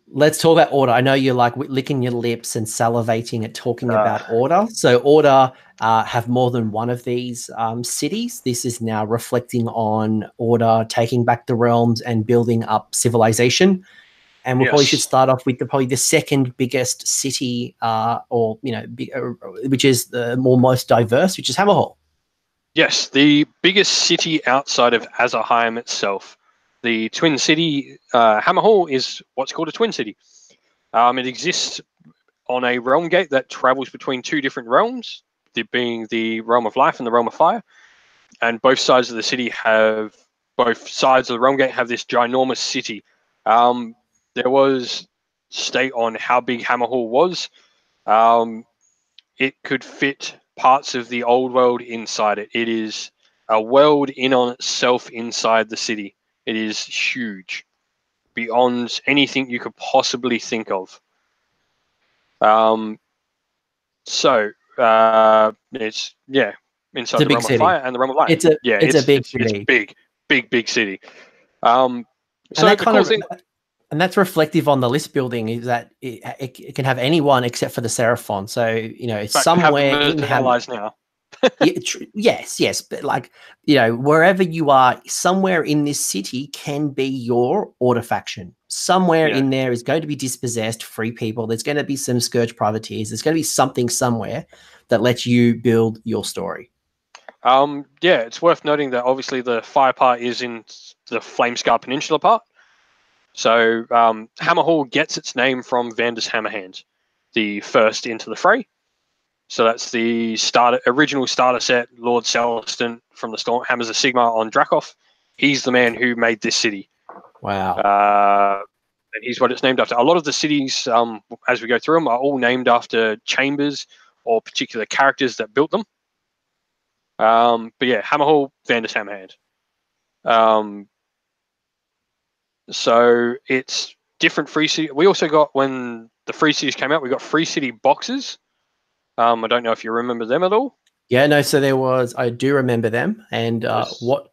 Let's talk about order. I know you're like licking your lips and salivating at talking about order. So order have more than one of these cities. This is now reflecting on order, taking back the realms and building up civilization. And we probably should start off with probably the second biggest city, which is the most diverse, which is Hammerhall. Yes, the biggest city outside of Azerheim itself. The Twin City, Hammerhall, is what's called a Twin City. It exists on a realm gate that travels between 2 different realms, being the Realm of Life and the Realm of Fire. And both sides of the city both sides of the realm gate have this ginormous city. There was state on how big Hammerhall was. It could fit parts of the old world inside it. It is a world in on itself inside the city. It is huge, beyond anything you could possibly think of. It's inside the Realm of Fire and the Realm of Light. It's a big city. It's big city. And that's reflective on the list building, is that it can have anyone except for the Seraphon. So it's somewhere in allies now. yes, but wherever you are, somewhere in this city can be your order faction. Somewhere in there is going to be dispossessed free people. There's going to be some scourge privateers. There's going to be something somewhere that lets you build your story. It's worth noting that obviously the fire part is in the Flamescar Peninsula part. So Hammerhall gets its name from Vander's Hammerhand, the first into the fray. So that's the original starter set, Lord Celestin from the Hammers of Sigmar on Dracoth. He's the man who made this city. Wow. And he's what it's named after. A lot of the cities, as we go through them, are all named after chambers or particular characters that built them. But yeah, Hammerhall, Vander's Hammerhand. So it's different free city. We also got, when the free cities came out, we got free city boxes. I don't know if you remember them at all. Yeah, no. So I do remember them. And what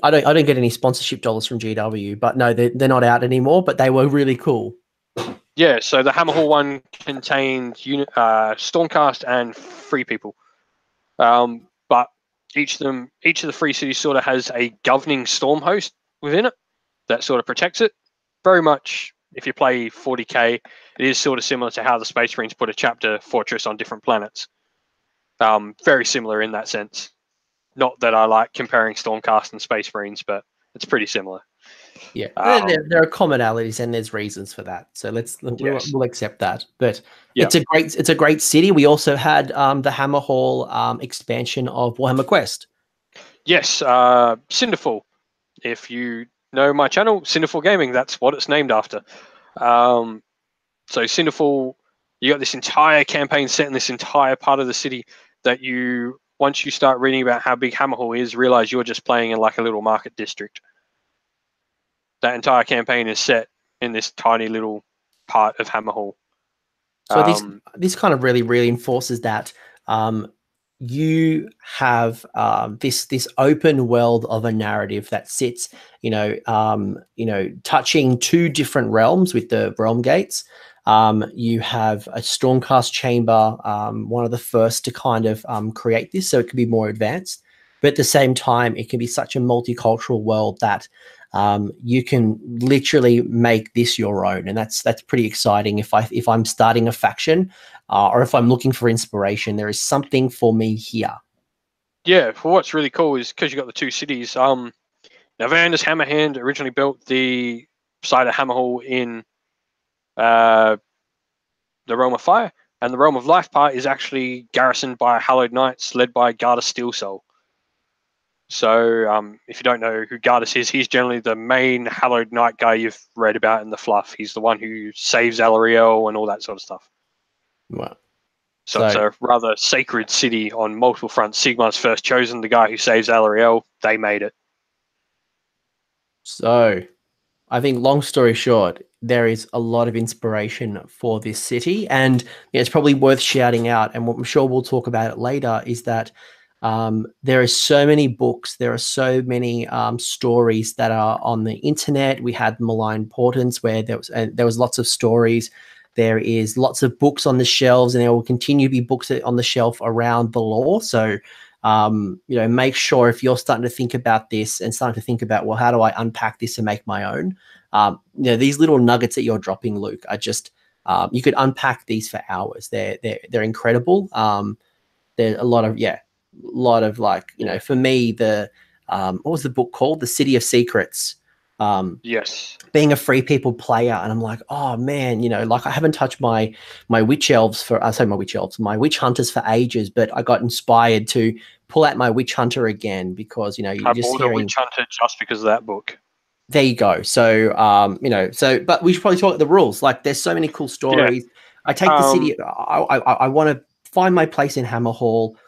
I don't get any sponsorship dollars from GW, but no, they're not out anymore. But they were really cool. Yeah. So the Hammerhall one contained Stormcast and free people. But each of the free cities sort of has a governing storm host within it that sort of protects it. Very much if you play 40k, it is sort of similar to how the Space Marines put a chapter fortress on different planets. Very similar in that sense. Not that I like comparing Stormcast and Space Marines, but it's pretty similar. Yeah, there are commonalities and there's reasons for that. So we'll accept that. But it's a great city. We also had the Hammer Hall expansion of Warhammer Quest. Yes, Cinderfall. If you know my channel, Cinderfall Gaming, that's what it's named after. So Cinderfall, you got this entire campaign set in this entire part of the city that you, once you start reading about how big Hammer Hall is, realize you're just playing in like a little market district. That entire campaign is set in this tiny little part of Hammer Hall. So this kind of really reinforces that you have this open world of a narrative that sits, touching two different realms with the realm gates. You have a Stormcast chamber, one of the first to kind of create this, so it can be more advanced. But at the same time, it can be such a multicultural world that you can literally make this your own, and that's pretty exciting. If I'm starting a faction or if I'm looking for inspiration, there is something for me here. Yeah, well, what's really cool is because you got the two cities. Now, Vander's Hammerhand originally built the side of Hammer Hall in the Realm of Fire, and the Realm of Life part is actually garrisoned by Hallowed Knights led by Garda Steelsoul. So if you don't know who Gardas is, he's generally the main Hallowed Knight guy you've read about in the fluff. He's the one who saves Alarielle and all that sort of stuff. Wow. So it's a rather sacred city on multiple fronts. Sigmar's first chosen the guy who saves Alarielle. They made it. So I think, long story short, there is a lot of inspiration for this city. And it's probably worth shouting out, and what I'm sure we'll talk about it later, is that there are so many books, there are so many stories that are on the internet. We had Malign Portents, where there was lots of stories. There is lots of books on the shelves, and there will continue to be books on the shelf around the lore. So, make sure, if you're starting to think about this and starting to think about, well, how do I unpack this and make my own? These little nuggets that you're dropping, Luke, are just you could unpack these for hours. They're incredible. There's a lot of like, for me, the what was the book called? The City of Secrets. Yes. Being a Free People player, and I'm like, oh man, like I haven't touched my witch elves my witch hunters for ages, but I got inspired to pull out my witch hunter again because I bought a witch hunter just because of that book. There you go. So but we should probably talk about the rules. Like, there's so many cool stories. Yeah. I take the city. I want to find my place in Hammer Hall.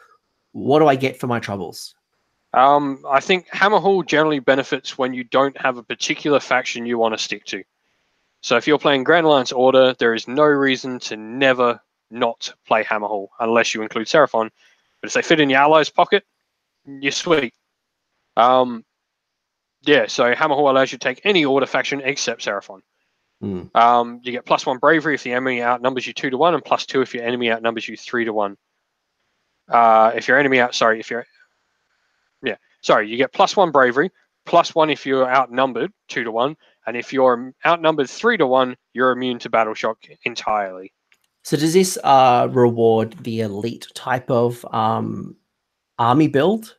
What do I get for my troubles? I think Hammer Hall generally benefits when you don't have a particular faction you want to stick to. So if you're playing Grand Alliance Order, there is no reason to never not play Hammer Hall, unless you include Seraphon. But if they fit in your allies' pocket, you're sweet. So Hammer Hall allows you to take any Order faction except Seraphon. You get +1 bravery if the enemy outnumbers you 2-1, and +2 if your enemy outnumbers you 3-1. You get +1 bravery, +1 if you're outnumbered 2-1, and if you're outnumbered 3-1, you're immune to battle shock entirely. So does this reward the elite type of army build?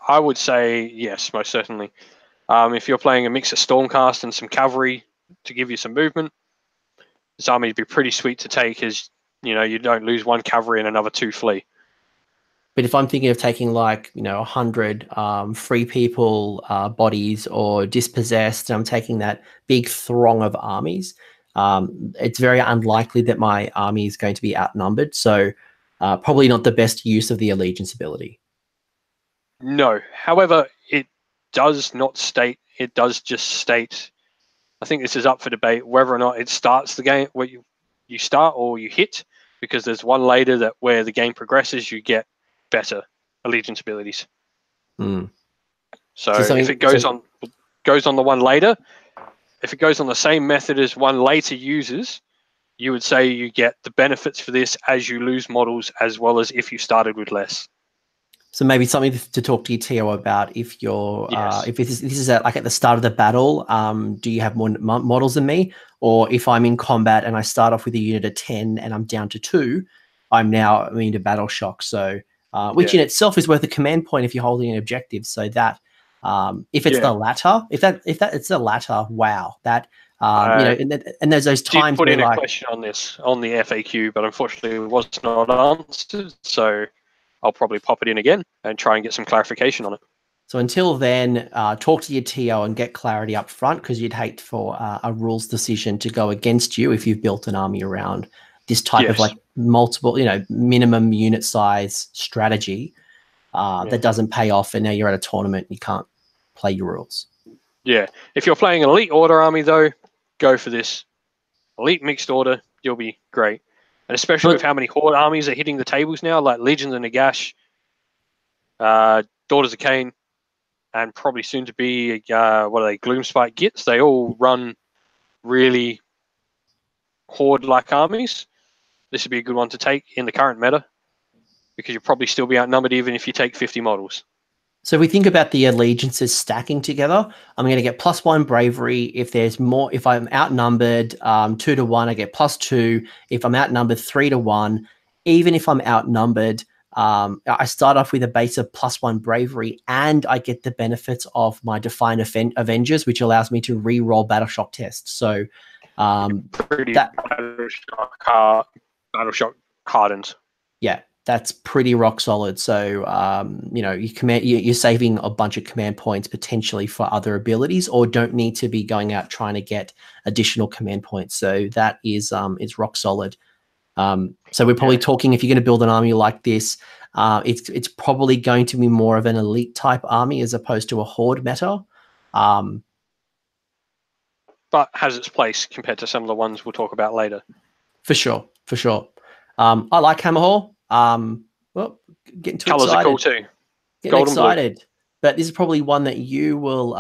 I would say yes, most certainly. If you're playing a mix of Stormcast and some cavalry to give you some movement, this army would be pretty sweet to take, as you don't lose 1 cavalry and another 2 flee. But if I'm thinking of taking 100 Free People bodies or dispossessed, and I'm taking that big throng of armies, it's very unlikely that my army is going to be outnumbered. So probably not the best use of the allegiance ability. No. However, it does just state, I think this is up for debate, whether or not it starts the game where you start or you hit, because there's one later that where the game progresses, you get better allegiance abilities. So if it goes on the one later, if it goes on the same method as one later uses, you would say you get the benefits for this as you lose models, as well as if you started with less. So maybe something to talk to your TO about if you're Yes. if this is like at the start of the battle. Do you have more models than me, or if I'm in combat and I start off with a unit of 10 and I'm down to 2, I'm now immune to battle shock. So which in itself is worth a command point if you're holding an objective. So that if it's the latter, if it's the latter, wow, that you know, and there's those times did put where in a like question on this on the FAQ, but unfortunately it was not answered. So I'll probably pop it in again and try and get some clarification on it. So until then, talk to your TO and get clarity up front, because you'd hate for a rules decision to go against you if you've built an army around this type of like multiple, you know, minimum unit size strategy that doesn't pay off, and now you're at a tournament and you can't play your rules. Yeah, if you're playing an elite order army though, go for this. Elite mixed order, you'll be great. And especially with how many horde armies are hitting the tables now, like Legions of Nagash, Daughters of Cain, and probably soon to be what are they, Gloomspite Gits. They all run really horde-like armies. This would be a good one to take in the current meta, because you'll probably still be outnumbered even if you take 50 models. So we think about the allegiances stacking together. I'm going to get +1 bravery if there's more. If I'm outnumbered 2 to 1, I get +2. If I'm outnumbered 3 to 1, even if I'm outnumbered, I start off with a base of +1 bravery, and I get the benefits of my Define Avengers, which allows me to re-roll battle shock tests. So pretty battle shock hardened. Yeah. That's pretty rock solid. So, you know, you're saving a bunch of command points potentially for other abilities, or don't need to be going out trying to get additional command points. So that is rock solid. So we're probably talking, if you're going to build an army like this, it's probably going to be more of an elite type army as opposed to a horde meta. But has its place compared to some of the ones we'll talk about later. For sure. I like Hammerhall. Well, getting too Colors excited. are cool too. Getting Golden excited. blue. But this is probably one that you will.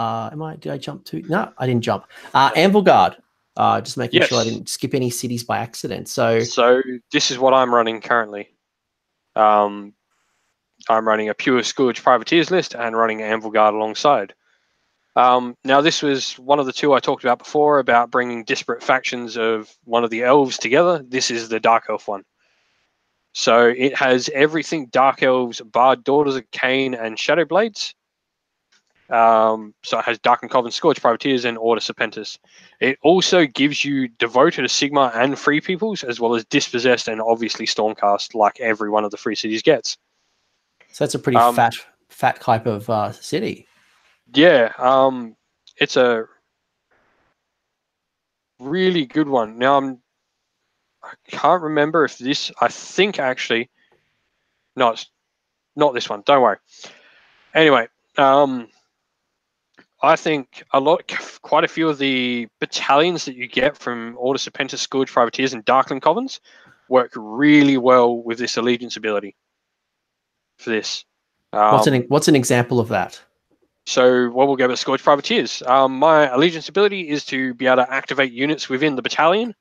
Did I jump to? No, I didn't jump. Anvil Guard. Just making sure I didn't skip any cities by accident. So this is what I'm running currently. I'm running a pure Scourge Privateers list and running Anvil Guard alongside. Now, this was one of the two I talked about before, about bringing disparate factions of one of the elves together. This is the Dark Elf one. So it has everything Dark Elves, Bard, Daughters of Cain, and Shadowblades. So it has Darkened Coven, Scourge Privateers, and Order Serpentis. It also gives you Devoted to Sigmar and Free Peoples, as well as Dispossessed and obviously Stormcast, like every one of the free cities gets. So that's a pretty fat type of city. Yeah, it's a really good one. Now, I can't remember if this, I think actually, no, it's not this one. Don't worry. Anyway, I think quite a few of the battalions that you get from Order Serpentis, Scourge Privateers, and Darkling Covens work really well with this allegiance ability for this. What's an example of that? So we'll go with Scourge Privateers. My allegiance ability is to be able to activate units within the battalion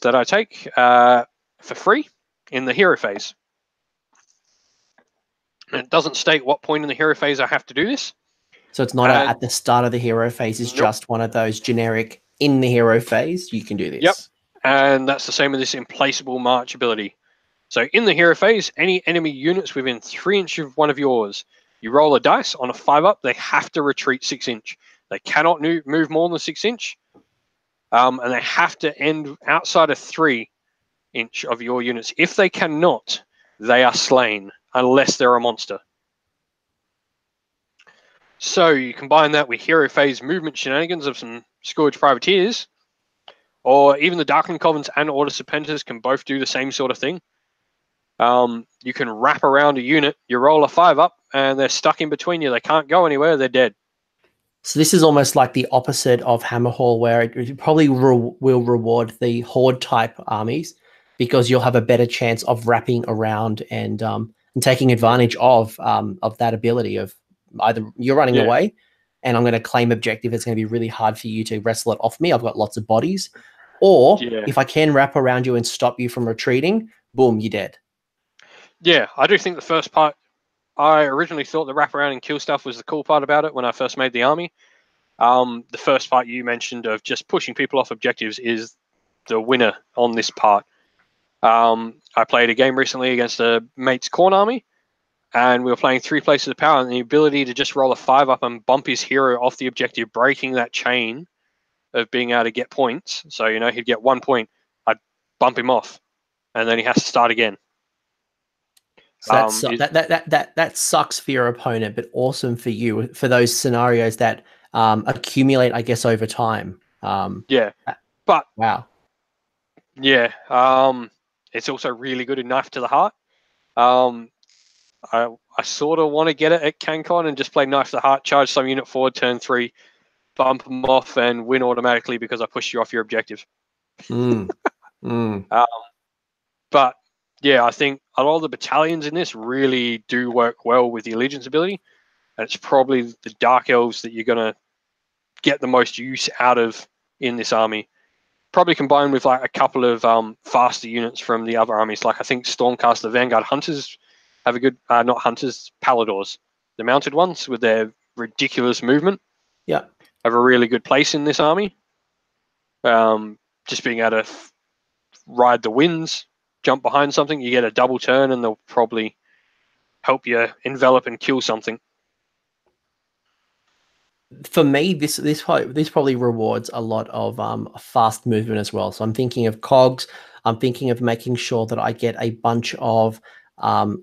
that I take for free in the hero phase. It doesn't state what point in the hero phase I have to do this. So it's not at the start of the hero phase. It's just one of those generic, in the hero phase, you can do this. Yep. And that's the same with this Implacable March ability. So in the hero phase, any enemy units within 3 inches of one of yours, you roll a dice. On a 5-up, they have to retreat 6 inch. They cannot move more than 6 inch. And they have to end outside of 3 inch of your units. If they cannot, they are slain, unless they're a monster. So you combine that with hero phase movement shenanigans of some Scourge Privateers, or even the Darkling Covens and Order Serpentis can both do the same sort of thing. You can wrap around a unit, you roll a 5-up, and they're stuck in between you. They can't go anywhere, they're dead. So this is almost like the opposite of Hammerhall, where it probably will reward the horde type armies, because you'll have a better chance of wrapping around and taking advantage of that ability of either you're running away and I'm going to claim objective. It's going to be really hard for you to wrestle it off me. I've got lots of bodies. Or if I can wrap around you and stop you from retreating, boom, you're dead. Yeah, I do think the first part I originally thought the wrap around and kill stuff was the cool part about it when I first made the army. The first part you mentioned of just pushing people off objectives is the winner on this part. I played a game recently against a mate's corn army, and we were playing 3 places of power, and the ability to just roll a 5 up and bump his hero off the objective, breaking that chain of being able to get points. So, he'd get 1 point, I'd bump him off, and then he has to start again. So that sucks for your opponent, but awesome for you for those scenarios that accumulate, I guess, over time. Yeah, but wow. Yeah, it's also really good in Knife to the Heart. I sort of want to get it at CanCon and just play Knife to the Heart, charge some unit forward, turn 3, bump them off, and win automatically because I pushed you off your objective. But yeah, I think a lot of the battalions in this really do work well with the Allegiance ability, and it's probably the Dark Elves that you're going to get the most use out of in this army. Probably combined with like a couple of faster units from the other armies. Like I think Stormcaster Vanguard Hunters have a good, not Hunters, Paladors, the mounted ones with their ridiculous movement. Yeah, have a really good place in this army. Just being able to ride the winds, jump behind something, you get a double turn, and they'll probably help you envelop and kill something. For me, this probably rewards a lot of fast movement as well. So I'm thinking of cogs. I'm thinking of making sure that I get a bunch of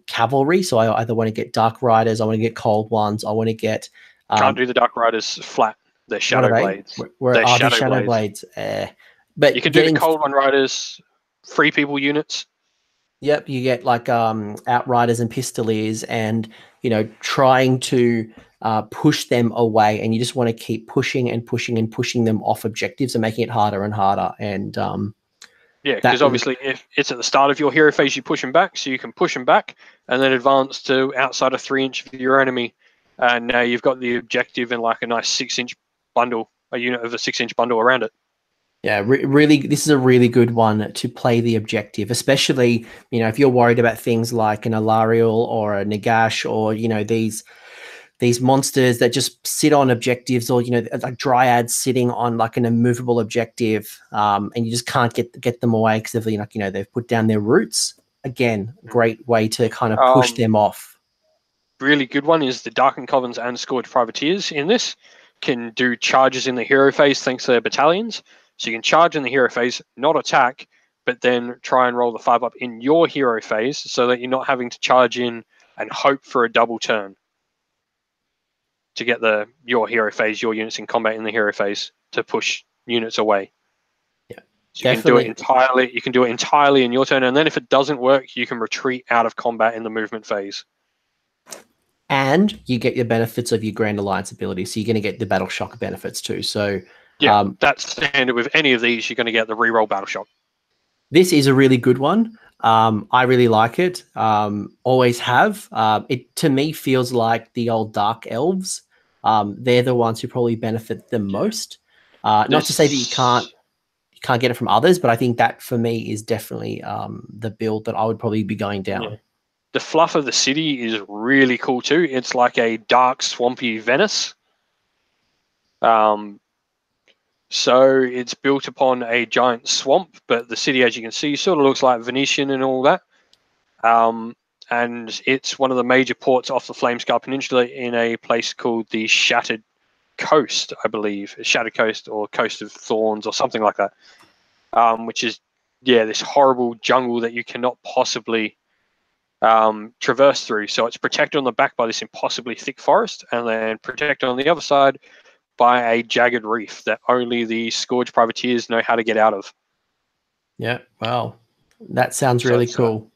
cavalry. So I either want to get Dark Riders, I want to get Cold Ones, I want to get. Can't do the Dark Riders flat. They're Shadow Blades. They're Shadow Blades. But you can do the Cold One Riders, free people units. Yep, you get like Outriders and Pistoliers, and trying to push them away, and you just want to keep pushing and pushing and pushing them off objectives and making it harder and harder. And yeah, because obviously if it's at the start of your hero phase, you push them back, so you can push them back and then advance to outside of 3 inch of your enemy, and now you've got the objective in like a nice 6 inch bundle, a unit of a 6 inch bundle around it. Yeah, really, this is a really good one to play the objective, especially, if you're worried about things like an Alariel or a Nagash or, these monsters that just sit on objectives, or, like Dryads sitting on like an immovable objective, and you just can't get them away because they've put down their roots. Again, great way to kind of push them off. Really good one is the Darkened Covens and Scourge Privateers in this can do charges in the hero phase thanks to their battalions. So you can charge in the hero phase, not attack, but then try and roll the 5 up in your hero phase so that you're not having to charge in and hope for a double turn to get your hero phase, your units in combat in the hero phase to push units away. Yeah, so you can do it entirely. You can do it entirely in your turn, and then if it doesn't work, you can retreat out of combat in the movement phase. And you get your benefits of your Grand Alliance ability, so you're going to get the Battle Shock benefits too. So yeah, that's standard with any of these. You're going to get the reroll Battle Shock. This is a really good one. I really like it. Always have. It to me feels like the old Dark Elves. They're the ones who probably benefit the most. Not to say that you can't get it from others, but I think that for me is definitely the build that I would probably be going down. Yeah. The fluff of the city is really cool too. It's like a dark, swampy Venice. So it's built upon a giant swamp, but the city, as you can see, sort of looks like Venetian and all that. And it's one of the major ports off the Flamescar Peninsula in a place called the Shattered Coast, I believe. Shattered Coast or Coast of Thorns or something like that. Which is, this horrible jungle that you cannot possibly traverse through. So it's protected on the back by this impossibly thick forest, and then protected on the other side by a jagged reef that only the Scourge Privateers know how to get out of. Yeah, wow. That sounds really cool.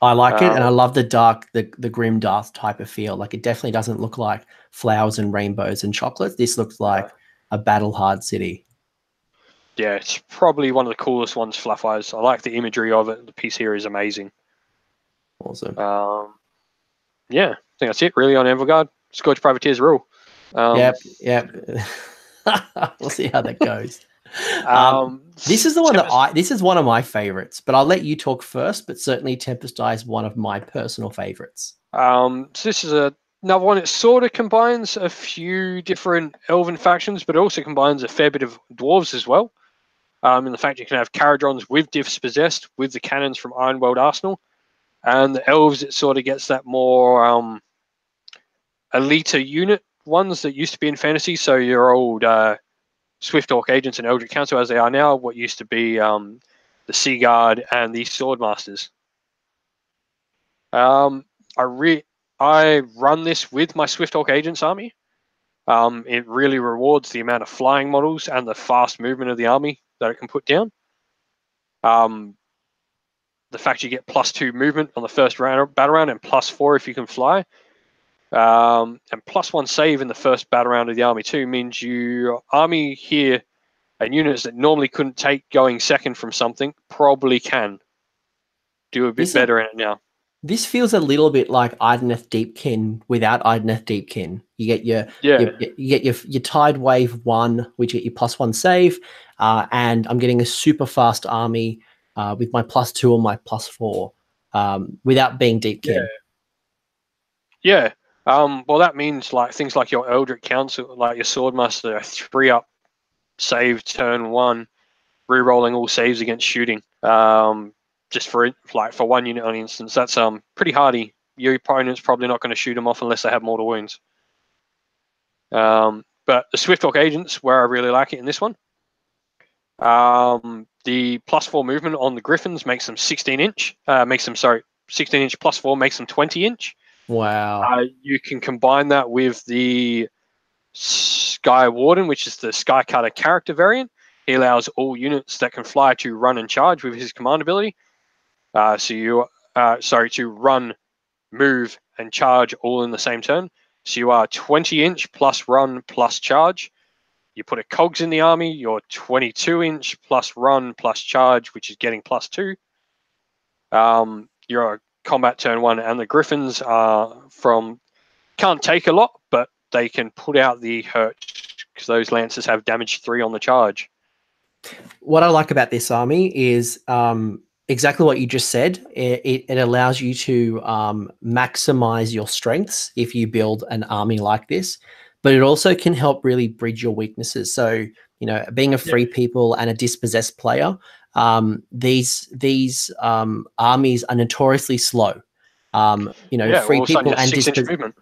I like it, and I love the grim dark type of feel. Like, it definitely doesn't look like flowers and rainbows and chocolates. This looks like a battle-hard city. Yeah, it's probably one of the coolest ones, fluff-wise. I like the imagery of it. The piece here is amazing. Awesome. Yeah, I think that's it, really, on Anvil Guard. Scourge Privateers rule. Yep. We'll see how that goes. This is the one this is one of my favorites, but I'll let you talk first. But certainly, Tempest Eye is one of my personal favorites. So this is another one. It sort of combines a few different elven factions, but it also combines a fair bit of dwarves as well. In the fact you can have Caradrons with Diffs Possessed, with the cannons from Ironworld Arsenal, and the elves, it sort of gets that more elite unit ones that used to be in Fantasy. So your old Swift Orc Agents and Eldritch Council, as they are now, what used to be the Sea Guard and the Swordmasters. I run this with my Swift Orc Agents army. It really rewards the amount of flying models and the fast movement of the army that it can put down. The fact you get +2 movement on the first battle round and +4 if you can fly, and +1 save in the first battle round of the army too, means your army here and units that normally couldn't take going second from something probably can do a bit better in it now. This feels a little bit like Idoneth Deepkin without Idoneth Deepkin. You get your Tide Wave 1, which you get your +1 save, and I'm getting a super fast army with my +2 or my +4 without being Deepkin. Yeah. Well, that means like things like your Eldritch Council, like your Swordmaster, 3-up save turn 1, re-rolling all saves against shooting. Just for one unit on instance, that's pretty hardy. Your opponent's probably not going to shoot them off unless they have mortal wounds. But the Swift Orc Agents, where I really like it in this one, the +4 movement on the Griffins makes them 16-inch. 16-inch +4 makes them 20-inch. Wow. You can combine that with the Sky Warden, which is the Sky Cutter character variant. He allows all units that can fly to run and charge with his command ability. To run, move, and charge all in the same turn. So you are 20-inch plus run plus charge. You put a cogs in the army, you're 22-inch plus run plus charge, which is getting +2. You're a combat turn 1, and the Griffins can't take a lot, but they can put out the hurt because those Lancers have damage 3 on the charge. What I like about this army is exactly what you just said. It allows you to maximize your strengths if you build an army like this, but it also can help really bridge your weaknesses. So, being a free people and a dispossessed player, these armies are notoriously slow. Free people and dispossessed.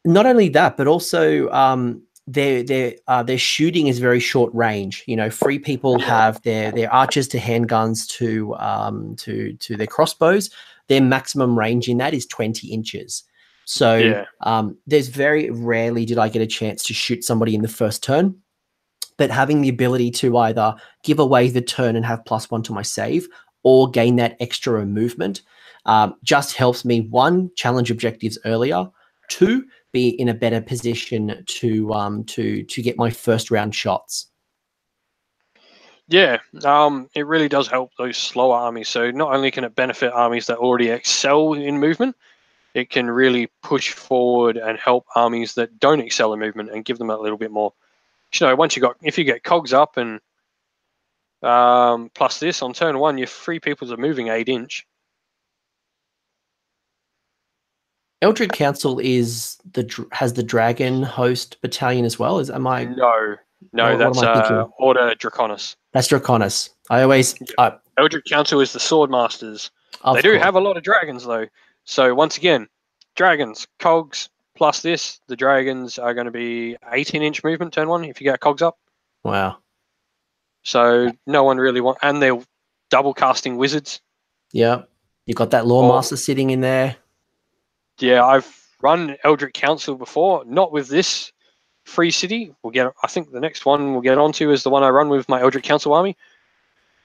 Not only that, but also their shooting is very short range. Free people have their archers to handguns to their crossbows. Their maximum range in that is 20 inches. So there's very rarely did I get a chance to shoot somebody in the first turn, but having the ability to either give away the turn and have +1 to my save or gain that extra movement just helps me, 1, challenge objectives earlier, 2, be in a better position to get my first round shots. Yeah, it really does help those slower armies. So not only can it benefit armies that already excel in movement, it can really push forward and help armies that don't excel in movement and give them a little bit more. If you get cogs up and plus this on turn 1, your free peoples are moving 8-inch. Eldritch Council has the Dragon Host Battalion as well. No, that's Order Draconis. That's Draconis. Eldritch Council is the Swordmasters. They do have a lot of dragons though. So once again, dragons, cogs plus this. The dragons are going to be 18-inch movement turn 1 if you get cogs up. Wow. So no one really and they're double casting wizards. Yeah, you got that Lawmaster sitting in there. Yeah, I've run Eldritch Council before, not with this free city. I think the next one we'll get onto is the one I run with my Eldritch Council army.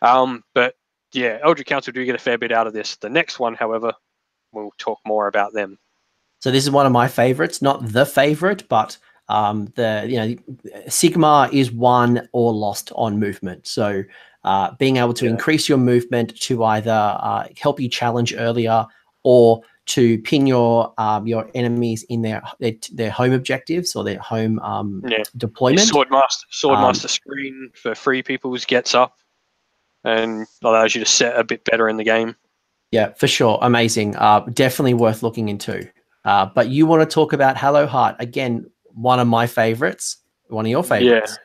But yeah, Eldritch Council do get a fair bit out of this. The next one, however, we'll talk more about them. So this is one of my favorites, not the favorite, but Sigmar is won or lost on movement. So being able to increase your movement to either help you challenge earlier or to pin your enemies in their home objectives or their home deployment. Swordmaster screen for free peoples gets up and allows you to set a bit better in the game. Yeah, for sure. Amazing. Definitely worth looking into. But you want to talk about Hello Heart. Again, one of my favorites. One of your favorites.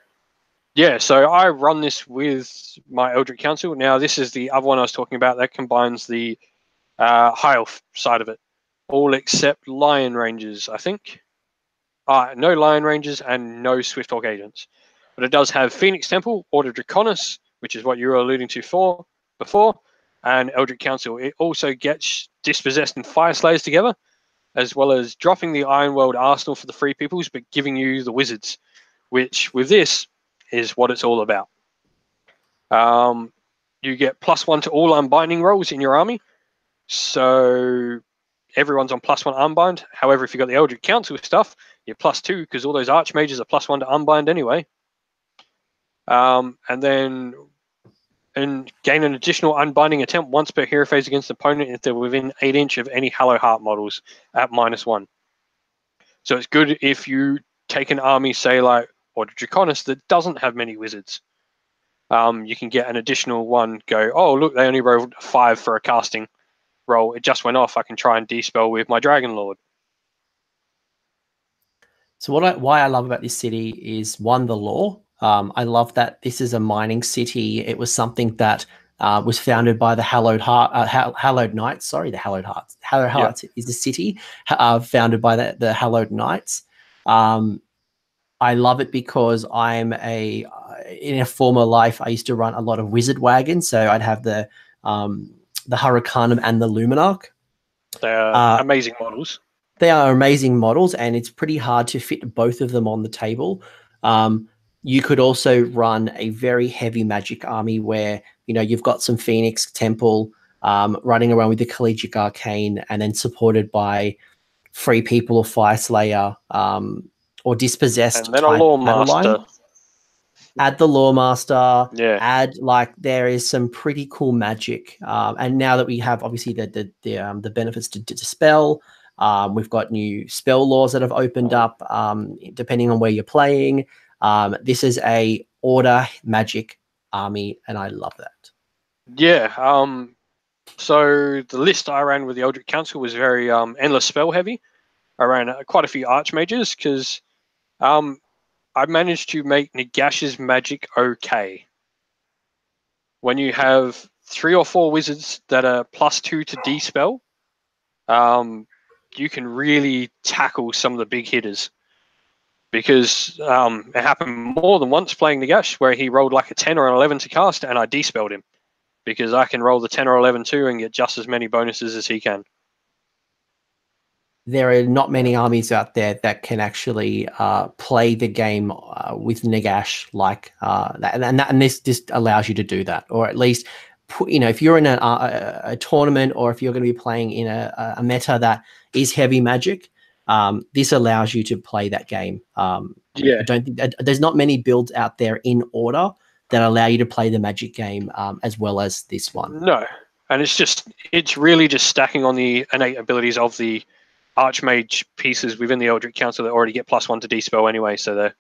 Yeah, so I run this with my Eldritch Council. Now, this is the other one I was talking about that combines the high elf side of it. All except Lion Rangers, I think. No Lion Rangers and no Swift Hawk Agents. But it does have Phoenix Temple, Order Draconis, which is what you were alluding to before, and Eldritch Council. It also gets Dispossessed and Fire Slayers together, as well as dropping the Iron World Arsenal for the free peoples, but giving you the Wizards, which with this is what it's all about. You get +1 to all unbinding rolls in your army. So everyone's on +1 unbind. However, if you've got the Eldritch Council stuff, you're +2 because all those Archmages are +1 to unbind anyway. And gain an additional unbinding attempt once per hero phase against the opponent if they're within 8 inch of any Hello Heart models at -1. So it's good if you take an army, say like Order Draconis, that doesn't have many wizards. You can get an additional one, go, oh, look, they only rolled 5 for a casting roll. It just went off. I can try and dispel with my Dragon Lord. So why I love about this city is, one, the lore. I love that this is a mining city. It was something that was founded by the Hallowed Knights. Sorry, the Hallowed Hearts. Hallowed Hearts is the city founded by the Hallowed Knights. I love it because in a former life, I used to run a lot of wizard wagons. So I'd have the Hurricanum and the Luminarch. They're amazing models. They are amazing models, and it's pretty hard to fit both of them on the table. You could also run a very heavy magic army where, you've got some Phoenix Temple running around with the Collegiate Arcane, and then supported by Free People or Fire Slayer or Dispossessed. And then a Lore Master. Add the Lore Master. Yeah. Add, there is some pretty cool magic. And now that we have obviously the benefits to dispel, we've got new spell laws that have opened up depending on where you're playing. This is a order magic army, and I love that. Yeah. So the list I ran with the Eldritch Council was very endless spell heavy. I ran quite a few Archmages because I managed to make Nagash's magic okay. When you have 3 or 4 wizards that are +2 to dispel, you can really tackle some of the big hitters. Because it happened more than once playing Nagash, where he rolled like a 10 or an 11 to cast, and I dispelled him. Because I can roll the 10 or 11 too and get just as many bonuses as he can. There are not many armies out there that can actually play the game with Nagash like that, and this allows you to do that, or at least, if you're in a tournament, or if you're going to be playing in a meta that is heavy magic, this allows you to play that game. I don't think there's not many builds out there in order that allow you to play the magic game as well as this one. No, and it's really just stacking on the innate abilities of the Archmage pieces within the Eldritch Council that already get +1 to dispel anyway, so they're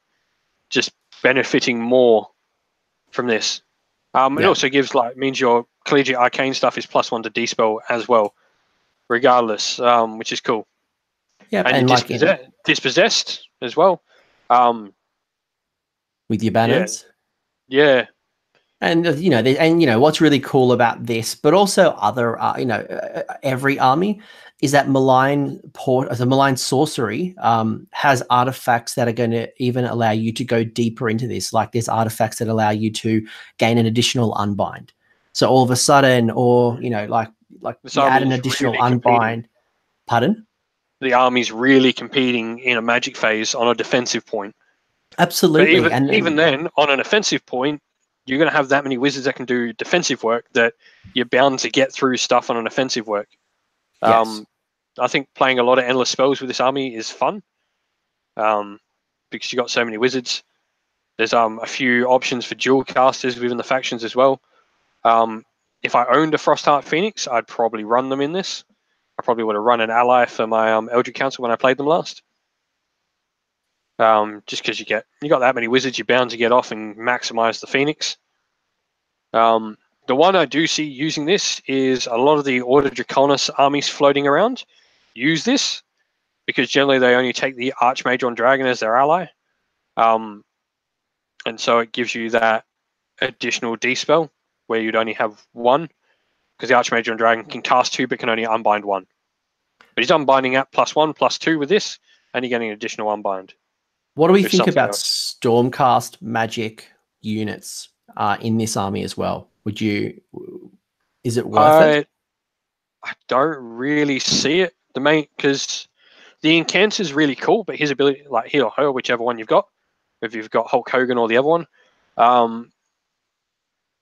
just benefiting more from this. It also means your Collegiate Arcane stuff is +1 to dispel as well, regardless, which is cool. Yeah, and Dispossessed as well. With your banners. Yeah. And what's really cool about this, but also other every army, is that malign sorcery has artifacts that are going to even allow you to go deeper into this. Like, there's artifacts that allow you to gain an additional unbind. So all of a sudden, or you add an additional really unbind. Pardon? The army's really competing in a magic phase on a defensive point. Absolutely. But even then, on an offensive point, you're going to have that many wizards that can do defensive work that you're bound to get through stuff on an offensive work. Yes. I think playing a lot of endless spells with this army is fun because you got so many wizards. There's a few options for dual casters within the factions as well. If I owned a Frostheart Phoenix, I'd probably run them in this. I probably would have run an ally for my Eldritch Council when I played them last. Just because you got that many wizards, you're bound to get off and maximize the Phoenix. The one I do see using this is a lot of the Order Draconis armies floating around use this, because generally they only take the Archmage on Dragon as their ally. And so it gives you that additional D-spell where you'd only have one, because the Archmage on Dragon can cast 2 but can only unbind 1. But he's unbinding at +1/+2 with this, and you're getting an additional unbind. What do we think about Stormcast magic units in this army as well? Is it worth it? I don't really see it. Because the Incanter is really cool, but his ability, like he or her, whichever one you've got, if you've got Hulk Hogan or the other one,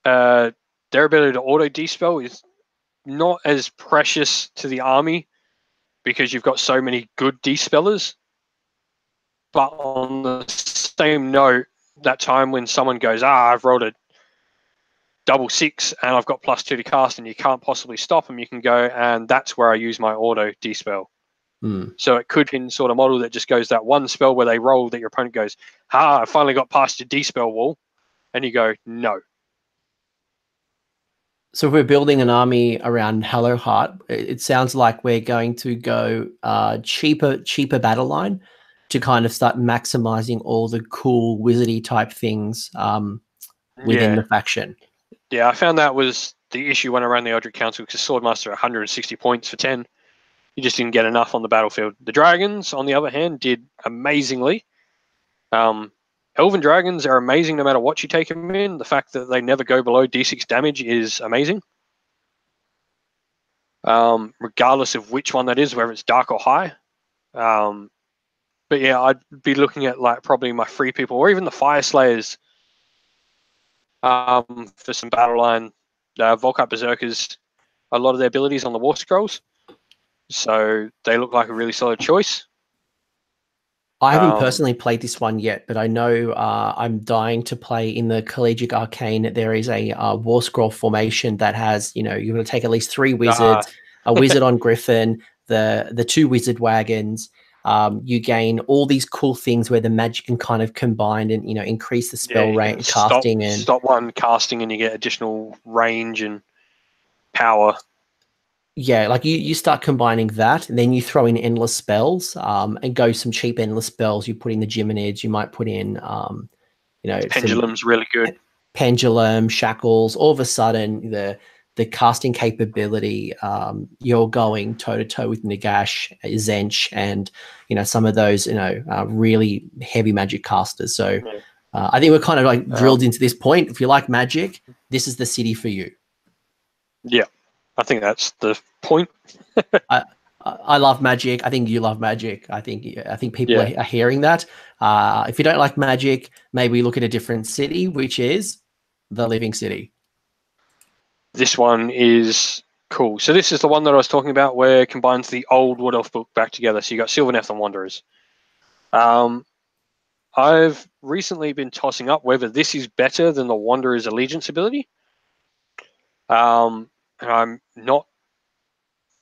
their ability to auto dispel is not as precious to the army because you've got so many good dispellers. But on the same note, that time when someone goes, I've rolled a 6/6 and I've got +2 to cast and you can't possibly stop them, you can go, and that's where I use my auto dispel. So it could be sort of model that just goes that one spell where they roll that your opponent goes, I finally got past your dispel wall, and you go, no. So if we're building an army around Hallowheart, it sounds like we're going to go cheaper battle line to kind of start maximizing all the cool wizardy type things within the faction. Yeah, I found that was the issue when I ran the Eldritch Council, because Swordmaster 160 points for 10. You just didn't get enough on the battlefield. The Dragons, on the other hand, did amazingly. Elven Dragons are amazing no matter what you take them in. The fact that they never go below D6 damage is amazing. Regardless of which one that is, whether it's dark or high. But yeah, I'd be looking at like probably my free people or even the Fire Slayers for some battle line. Volkite Berserkers, a lot of their abilities on the War Scrolls. So they look like a really solid choice. I haven't personally played this one yet, but I know I'm dying to play in the Collegiate Arcane. There is a War Scroll formation that has, you're going to take at least 3 wizards, a wizard on Griffin, the 2 wizard wagons. You gain all these cool things where the magic can kind of combine and, increase the spell range, casting. Stop one casting and you get additional range and power. Yeah, like you start combining that, and then you throw in endless spells, and go some cheap endless spells. You put in the Gymnids, you might put in, Pendulum's really good. Pendulum, Shackles. All of a sudden, the casting capability, you're going toe to toe with Nagash, Zench, and some of those really heavy magic casters. So I think we're kind of like drilled into this point. If you like magic, this is the city for you. Yeah. I think that's the point. I love magic. I think you love magic. I think people are hearing that. If you don't like magic, maybe look at a different city, which is the Living City. This one is cool. So this is the one that I was talking about, where it combines the old Wood Elf book back together. So you got Sylvaneth and Wanderers. I've recently been tossing up whether this is better than the Wanderer's Allegiance ability. And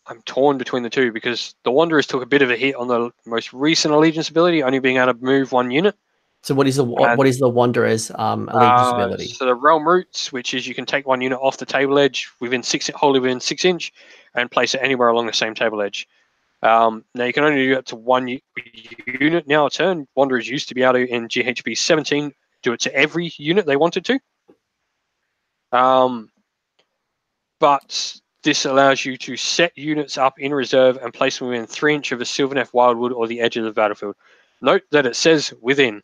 I'm torn between the two, because the Wanderers took a bit of a hit on the most recent Allegiance ability, only being able to move 1 unit. So what is the Wanderer's Allegiance ability? So the Realm Roots, which is you can take 1 unit off the table edge wholly within 6 inch, and place it anywhere along the same table edge. Now you can only do it to 1 unit now a turn. Wanderers used to be able to, in GHB 17, do it to every unit they wanted to. But this allows you to set units up in reserve and place them within 3 inch of a Sylvaneth Wildwood or the edge of the battlefield. Note that it says within,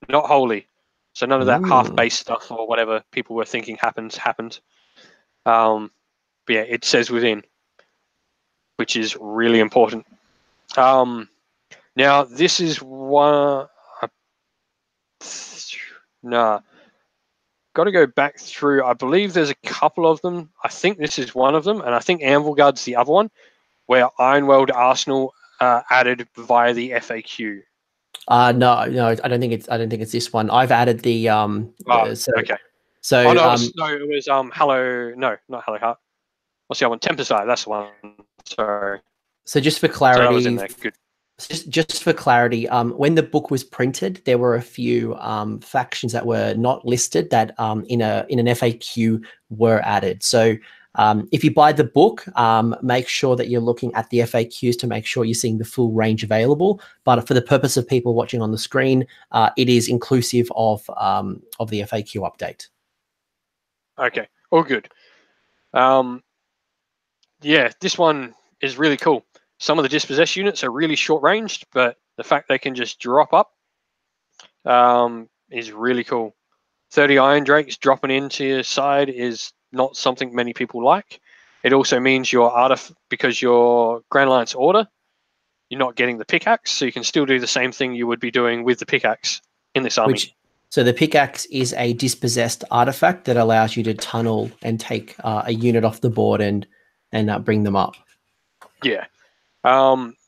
not wholly. So none of that half-base stuff or whatever people were thinking happened. But yeah, it says within, which is really important. Now, this is one... Got to go back through. I believe there's a couple of them. I think this is one of them, and I think Anvil Guard's the other one, where Ironweld Arsenal added via the FAQ. No, I don't think it's this one. I've added the okay. So it was not Hallowheart. what's the other one? Tempest-Eye, that's the one. Sorry. So just for So that clarity, was in there. Good. just for clarity, when the book was printed, there were a few factions that were not listed that in an FAQ were added. So if you buy the book, make sure that you're looking at the FAQs to make sure you're seeing the full range available. But for the purpose of people watching on the screen, it is inclusive of the FAQ update. Okay, all good. Yeah, this one is really cool. Some of the dispossessed units are really short-ranged, but the fact they can just drop up is really cool. 30 Iron Drakes dropping into your side is not something many people like. It also means because your Grand Alliance Order, you're not getting the pickaxe, so you can still do the same thing you would be doing with the pickaxe in this army. So the pickaxe is a dispossessed artifact that allows you to tunnel and take a unit off the board and bring them up. Yeah.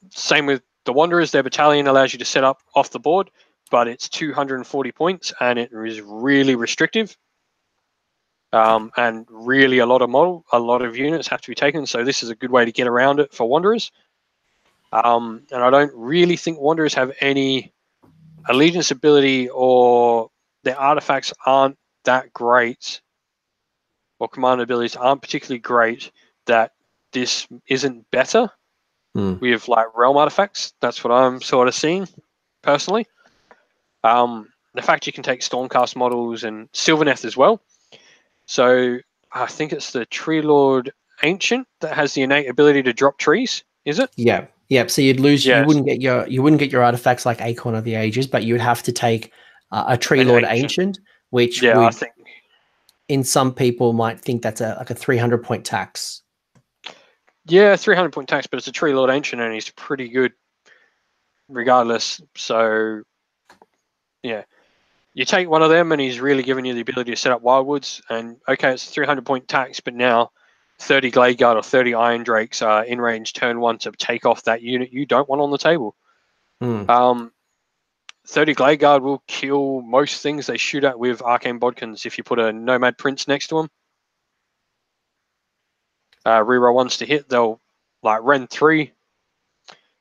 Same with the Wanderers. Their battalion allows you to set up off the board, but it's 240 points, and it is really restrictive. And really a lot of units have to be taken, so this is a good way to get around it for Wanderers. And I don't really think Wanderers have any allegiance ability, or their artifacts aren't that great, or command abilities aren't particularly great, that this isn't better. We have like realm artifacts. That's what I'm sort of seeing personally. The fact you can take Stormcast models and Sylvaneth as well. So I think it's the Tree Lord Ancient that has the innate ability to drop trees. Is it? Yeah. Yeah. So you'd lose. Yes. You wouldn't get your artifacts like Acorn of the Ages, but you would have to take a Tree Lord Ancient, which I think in some people might think that's like a 300-point tax. Yeah, 300-point tax, but it's a Tree Lord Ancient and he's pretty good regardless. So, yeah. You take one of them and he's really giving you the ability to set up Wildwoods. And, okay, it's a 300-point tax, but now 30 Glade Guard or 30 Iron Drakes are in range turn 1 to take off that unit you don't want on the table. 30 Glade Guard will kill most things they shoot at with Arcane Bodkins if you put a Nomad Prince next to them. Reroll ones to hit, they'll like Ren 3.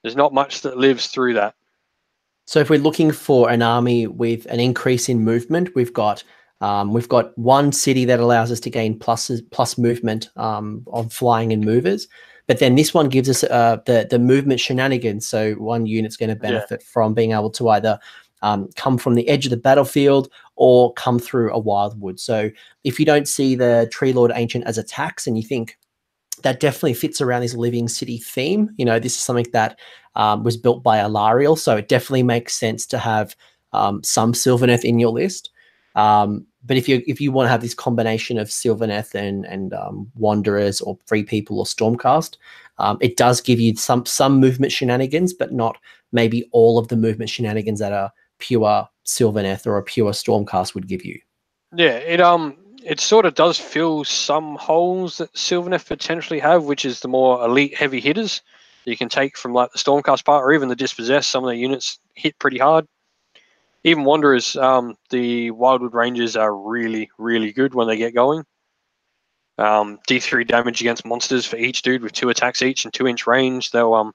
There's not much that lives through that. So if we're looking for an army with an increase in movement, we've got one city that allows us to gain plus movement on flying and movers. But then this one gives us the movement shenanigans. So one unit's going to benefit from being able to either come from the edge of the battlefield or come through a wildwood. So if you don't see the Tree Lord Ancient as a tax and you think that definitely fits around this living city theme, you know, this is something that was built by Alariel, so it definitely makes sense to have some Sylvaneth in your list. But if you want to have this combination of Sylvaneth and Wanderers or Free People or Stormcast, it does give you some movement shenanigans, but not maybe all of the movement shenanigans that a pure Sylvaneth or a pure Stormcast would give you. Yeah, it sort of does fill some holes that Sylvaneth potentially have, which is the more elite heavy hitters you can take from like the Stormcast part, or even the Dispossessed. Some of the units hit pretty hard. Even Wanderers, the Wildwood Rangers are really, really good when they get going. D3 damage against monsters for each dude with 2 attacks each and 2-inch range. They'll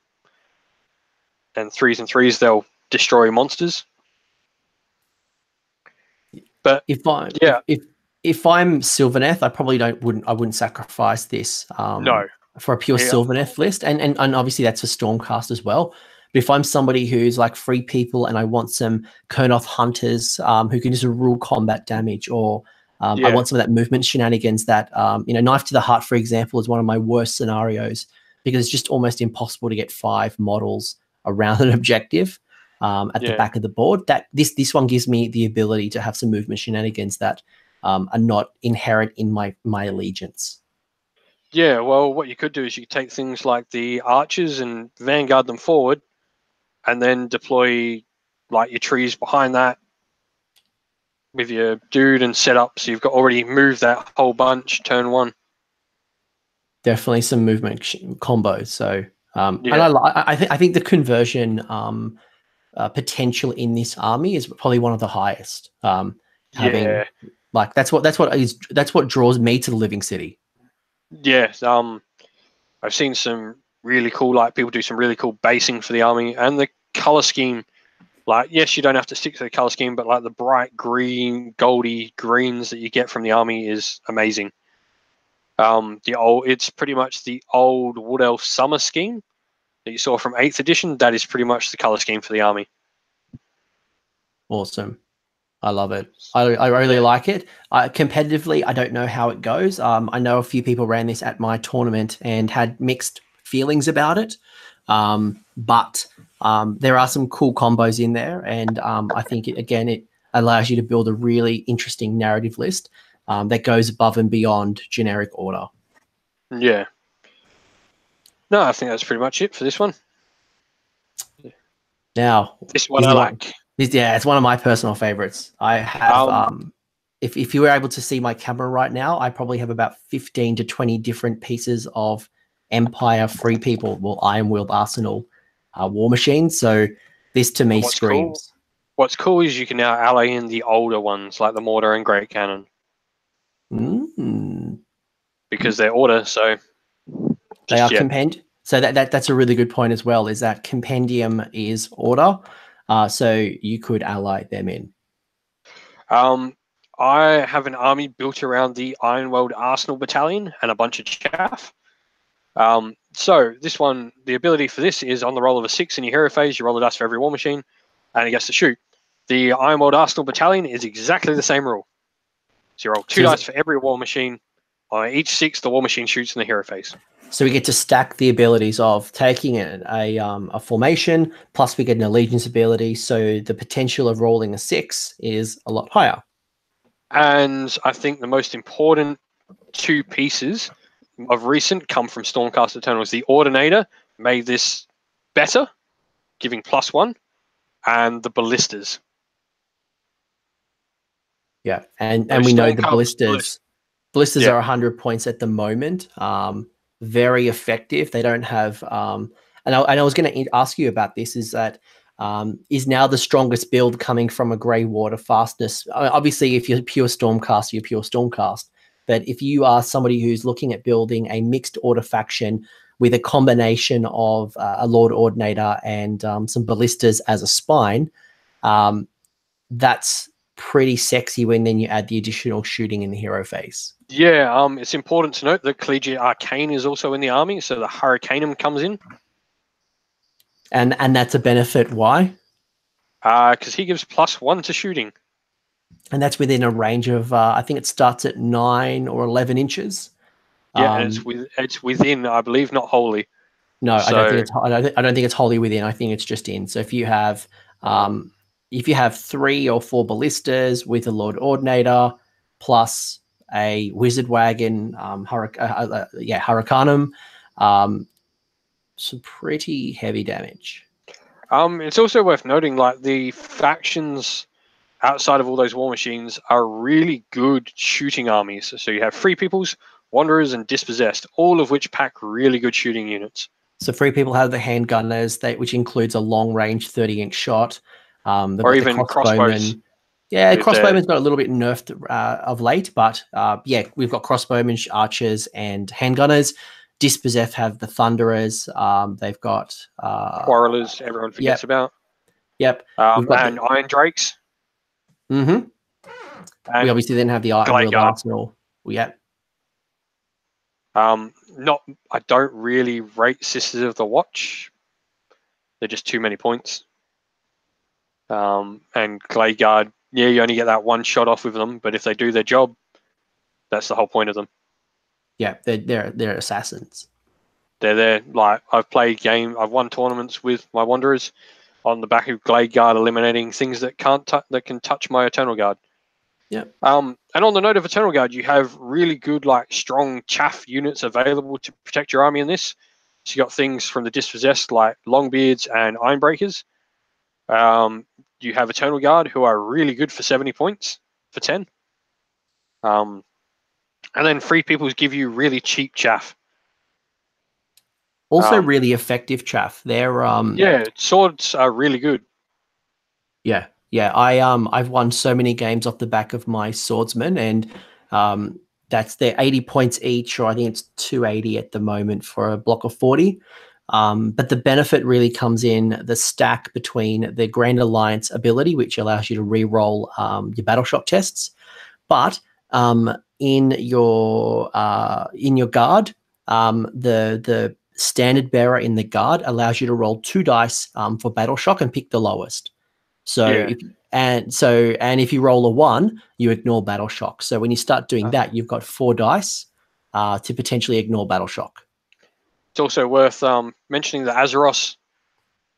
and 3s and 3s, they'll destroy monsters. But if I'm Sylvaneth, I probably wouldn't sacrifice this for a pure Sylvaneth list, and obviously that's for Stormcast as well. But if I'm somebody who's like Free People and I want some Kurnoth Hunters who can just rule combat damage, or I want some of that movement shenanigans that Knife to the Heart, for example, is one of my worst scenarios because it's just almost impossible to get 5 models around an objective at the back of the board. That this one gives me the ability to have some movement shenanigans that are not inherent in my allegiance. Yeah, well, what you could do is you could take things like the archers and vanguard them forward, and then deploy like your trees behind that with your dude and set up so you've got already moved that whole bunch turn 1. Definitely some movement combos. So and I think the conversion potential in this army is probably one of the highest. Like that's what draws me to the Living City. Yeah, I've seen some really cool, like people do some really cool basing for the army, and the color scheme. Like, yes, you don't have to stick to the color scheme, but like the bright green, goldy greens that you get from the army is amazing. It's pretty much the old Wood Elf summer scheme that you saw from 8th edition. That is pretty much the color scheme for the army. Awesome. I love it. I really like it. Competitively, I don't know how it goes. I know a few people ran this at my tournament and had mixed feelings about it. But there are some cool combos in there. And I think, it allows you to build a really interesting narrative list that goes above and beyond generic order. Yeah. No, I think that's pretty much it for this one. Now, this one I like. It's one of my personal favorites. I have, if you were able to see my camera right now, I probably have about 15 to 20 different pieces of Empire Free People, Iron World Arsenal war machines. So this to me screams. Cool, what's cool is you can now ally in the older ones, like the Mortar and Great Cannon. Because they're order, so they are compendium. So that's a really good point as well, is that compendium is order. So you could ally them in. I have an army built around the Ironworld Arsenal Battalion and a bunch of chaff. So this one, the ability for this is on the roll of a 6 in your hero phase, you roll a dice for every war machine, and it gets to shoot. The Ironworld Arsenal Battalion is exactly the same rule. So you roll 2 dice for every war machine. On each 6, the war machine shoots in the hero phase. So we get to stack the abilities of taking a formation, plus we get an allegiance ability. So the potential of rolling a 6 is a lot higher. And I think the most important 2 pieces of recent come from Stormcast Eternals. The Ordinator made this better, giving +1, and the Ballistas. Yeah, and we know the Ballistas are 100 points at the moment. Very effective. They don't have, and I was going to ask you about this, is that is now the strongest build coming from a Grey Water fastness? Obviously, if you're pure Stormcast, you're pure Stormcast. But if you are somebody who's looking at building a mixed order faction with a combination of a Lord Ordinator and some Ballistas as a spine, that's pretty sexy when then you add the additional shooting in the hero phase. Yeah, it's important to note that Collegiate Arcane is also in the army, so the Hurricanum comes in. And that's a benefit. Why? Because he gives +1 to shooting. And that's within a range of, I think it starts at 9 or 11 inches. Yeah, and it's within, I believe, not wholly. No, so, I don't think it's wholly within. I think it's just in. So if you have 3 or 4 Ballistas with a Lord Ordinator plus a Wizard Wagon, Hurricanum, some pretty heavy damage. It's also worth noting, like, the factions outside of all those war machines are really good shooting armies. So you have Free Peoples, Wanderers, and Dispossessed, all of which pack really good shooting units. So Free People have the handgunners, which includes a long-range 30-inch shot. Or even crossbows. Yeah, crossbowmen's got a little bit nerfed of late, but we've got crossbowmen, archers, and handgunners. Dispossessed have the Thunderers. They've got Quarrelers, everyone forgets about. Yep. And Iron Drakes. Mm-hmm. We obviously then have the Iron Arsenal. Yep. I don't really rate Sisters of the Watch. They're just too many points. And Glade Guard, you only get that one shot off with them, but if they do their job, that's the whole point of them. Yeah, they're assassins. They're there. Like, I've won tournaments with my Wanderers on the back of Glade Guard, eliminating things that can touch my Eternal Guard. Yeah. And on the note of Eternal Guard, you have really good, like, strong chaff units available to protect your army in this. So you got things from the Dispossessed like Longbeards and Ironbreakers. You have Eternal Guard, who are really good for 70 points for 10. And then Free Peoples give you really cheap chaff. Also really effective chaff. They're swords are really good. Yeah. I've won so many games off the back of my swordsman, and they're 80 points each, or I think it's 280 at the moment for a block of 40. But the benefit really comes in the stack between the Grand Alliance ability, which allows you to re-roll your battle shock tests, but in your guard, the standard bearer in the guard allows you to roll 2 dice for battle shock and pick the lowest. So if you roll a 1, you ignore battle shock. So when you start doing that, you've got 4 dice to potentially ignore battle shock. It's also worth mentioning that Azeroth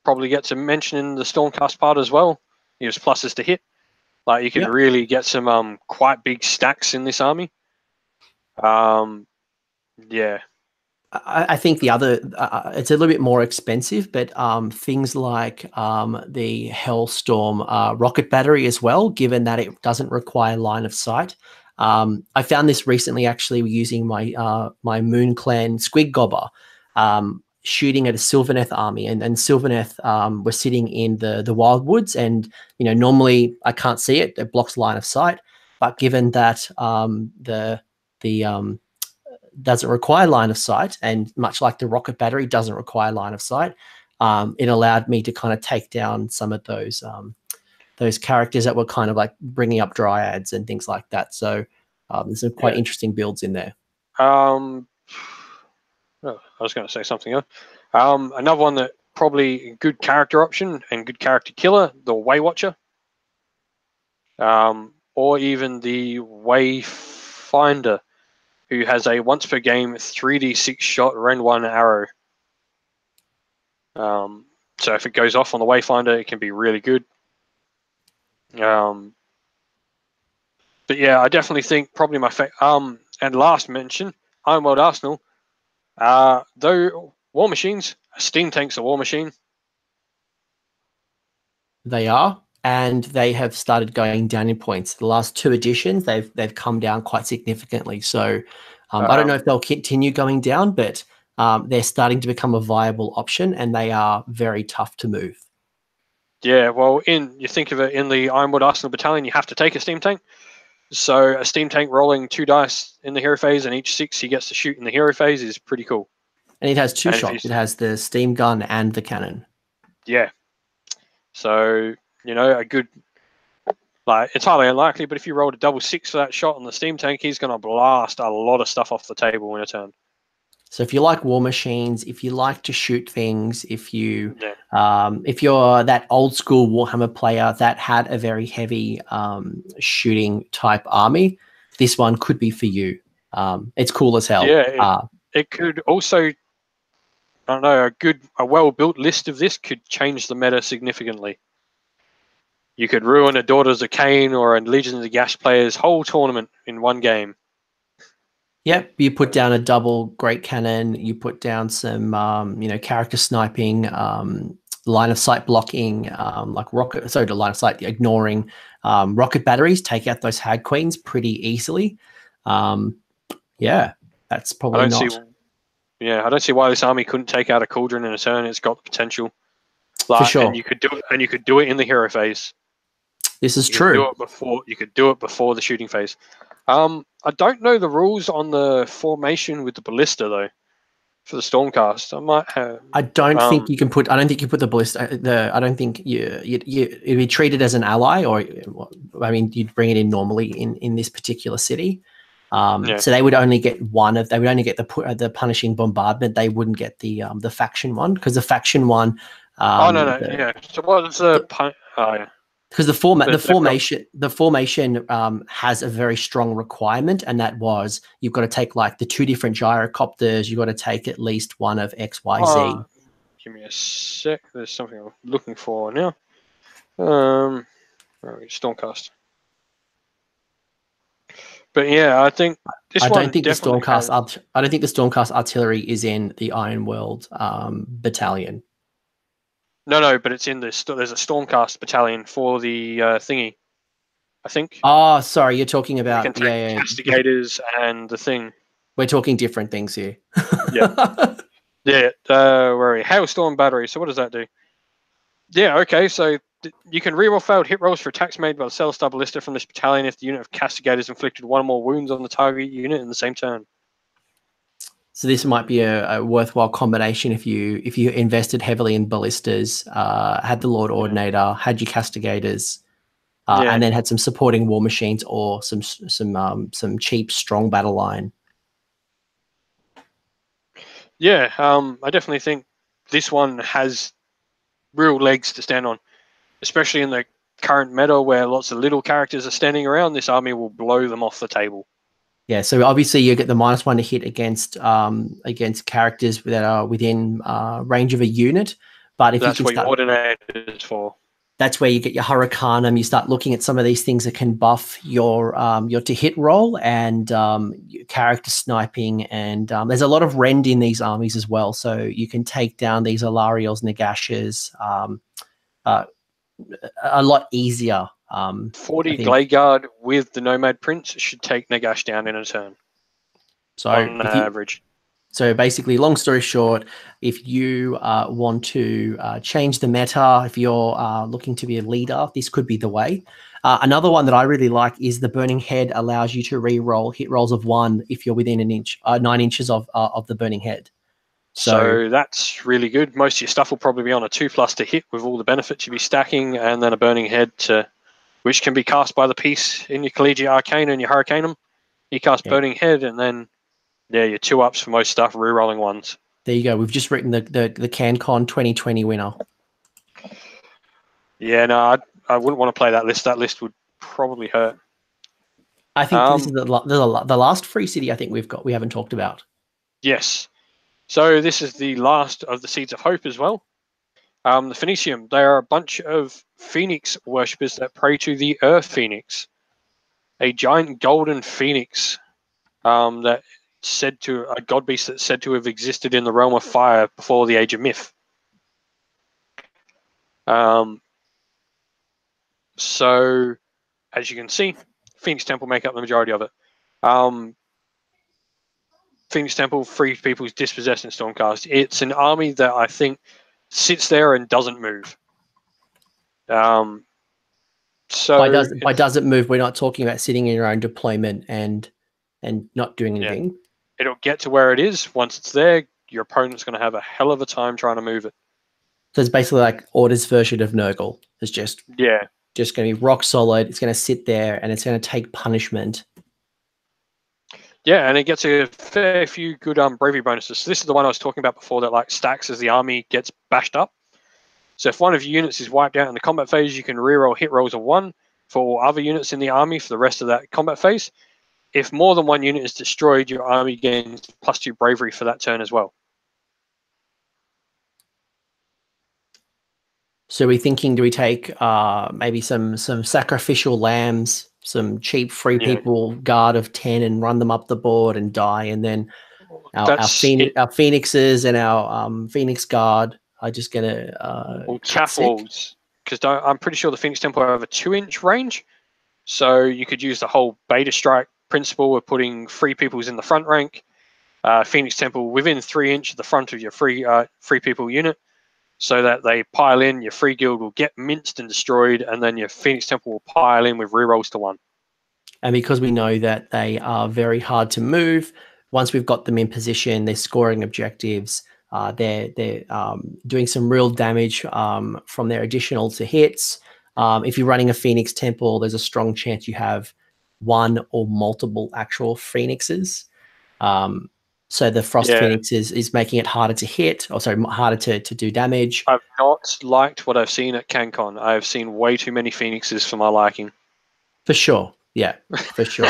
probably gets a mention in the Stormcast part as well. He has pluses to hit. Like, you can really get some quite big stacks in this army. Yeah. I think the other, it's a little bit more expensive, but things like the Hellstorm rocket battery as well, given that it doesn't require line of sight. I found this recently actually using my Moon Clan Squig Gobber, shooting at a Sylvaneth army, and Sylvaneth were sitting in the Wildwoods, and normally I can't see it; it blocks line of sight. But given that the doesn't require line of sight, and much like the rocket battery doesn't require line of sight, it allowed me to kind of take down some of those characters that were kind of like bringing up dryads and things like that. So there's some quite interesting builds in there. I was going to say something else. Another one that probably good character option and good character killer, the Waywatcher, or even the Wayfinder, who has a once per game 3d6 shot rend 1 arrow. So if it goes off on the Wayfinder, it can be really good. But yeah, I definitely think probably my and last mention, Ironworld Arsenal. Though War Machines, Steam Tank's a War Machine. They are, and they have started going down in points. The last 2 editions, they've come down quite significantly. So I don't know if they'll continue going down, but they're starting to become a viable option, and they are very tough to move. Yeah, well, you think of it, in the Ironwood Arsenal Battalion, you have to take a Steam Tank. So a Steam Tank rolling 2 dice in the hero phase, and each 6 he gets to shoot in the hero phase is pretty cool. And it has 2 shots. It has the steam gun and the cannon. Yeah. So, a good, like, it's highly unlikely, but if you rolled a double 6 for that shot on the Steam Tank, he's going to blast a lot of stuff off the table in a turn. So if you like War Machines, if you like to shoot things, if you're that old school Warhammer player that had a very heavy shooting type army, this one could be for you. It's cool as hell. Yeah, it could also, I don't know, a well-built list of this could change the meta significantly. You could ruin a Daughters of Cain or a Legions of the Gash player's whole tournament in one game. Yep, you put down a double great cannon. You put down some, character sniping, line of sight blocking, like rocket. Sorry, the line of sight ignoring rocket batteries. Take out those Hag Queens pretty easily. Yeah, that's probably I don't see why this army couldn't take out a Cauldron in a turn. It's got the potential. For sure. And you could do it in the hero phase. This is true. You could do it before the shooting phase. I don't know the rules on the formation with the ballista though. For the Stormcast, I might have. I don't think you can put. I don't think you put the ballista. I don't think it'd be treated as an ally, or I mean, you'd bring it in normally in this particular city. So they would only get They would only get the punishing bombardment. They wouldn't get the faction one, because the faction one. So what is the? Because the formation has a very strong requirement, and that was you've got to take like the 2 different gyrocopters. You've got to take at least one of X, Y, Z. Give me a sec. There's something I'm looking for now. Stormcast. But yeah, I think I don't think the Stormcast artillery is in the Ironworld battalion. No, but it's in there's a Stormcast battalion for the thingy, I think. Oh, sorry, you're talking about Castigators and the thing. We're talking different things here. Where are we? Hailstorm battery. So what does that do? Yeah, okay. So You can reroll failed hit rolls for attacks made by the Celestar Ballista from this battalion if the unit of castigators inflicted one or more wounds on the target unit in the same turn. So this might be a worthwhile combination if you invested heavily in ballistas, had the Lord Ordinator, had your castigators, and then had some supporting war machines or some cheap strong battle line. Yeah, I definitely think this one has real legs to stand on, especially in the current meta where lots of little characters are standing around. This army will blow them off the table. Yeah, so obviously you get the -1 to hit against characters that are within range of a unit, but if that's you can what your Ordinator is for. That's where you get your Hurricanum. You start looking at some of these things that can buff your to hit roll and your character sniping, and there's a lot of rend in these armies as well. So you can take down these Alariels, Nagashas a lot easier. 40 Glade Guard with the Nomad Prince should take Nagash down in a turn. So on average. So basically, long story short, if you want to change the meta, if you're looking to be a leader, this could be the way. Another one that I really like is the Burning Head allows you to re-roll hit rolls of 1 if you're within 9 inches of the Burning Head. So that's really good. Most of your stuff will probably be on a 2+ to hit with all the benefits you'll be stacking, and then a Burning Head which can be cast by the piece in your Collegiate Arcana and your Hurricanum. You cast Burning Head, and then your 2-ups for most stuff, re-rolling 1s. There you go. We've just written the CanCon 2020 winner. Yeah, no, I wouldn't want to play that list. That list would probably hurt. I think this is the last free city I think we haven't talked about. Yes. So this is the last of the Seeds of Hope as well. The Phoenicium, they are a bunch of Phoenix worshippers that pray to the Earth Phoenix, a giant golden phoenix that said to a god beast that's said to have existed in the realm of fire before the Age of Myth. So, as you can see, Phoenix Temple make up the majority of it. Phoenix Temple, free people's dispossessed and Stormcast. It's an army that I think sits there and doesn't move. So by doesn't move, we're not talking about sitting in your own deployment and not doing anything. Yeah. It'll get to where it is. Once it's there, your opponent's going to have a hell of a time trying to move it. So it's basically like Order's version of Nurgle. It's just going to be rock solid. It's going to sit there and it's going to take punishment. Yeah, and it gets a fair few good bravery bonuses. So this is the one I was talking about before that like stacks as the army gets bashed up. So if one of your units is wiped out in the combat phase, you can reroll hit rolls of 1 for all other units in the army for the rest of that combat phase. If more than one unit is destroyed, your army gains +2 bravery for that turn as well. So we're thinking, do we take maybe some sacrificial lambs, some cheap free people guard of 10 and run them up the board and die, and then our phoenixes and our Phoenix Guard are just going to chaff walls, because I'm pretty sure the Phoenix Temple have a 2-inch range, so you could use the whole beta strike principle of putting free peoples in the front rank, Phoenix Temple within 3 inch of the front of your free people unit, so that they pile in. Your free guild will get minced and destroyed, and then your Phoenix Temple will pile in with rerolls to 1. And because we know that they are very hard to move, once we've got them in position, they're scoring objectives. They're doing some real damage from their additional to hits. If you're running a Phoenix Temple, there's a strong chance you have one or multiple actual Phoenixes. So the Frost Phoenix is making it harder to hit, or sorry, harder to do damage. I've not liked what I've seen at CanCon. I've seen way too many Phoenixes for my liking. For sure. Yeah, for sure.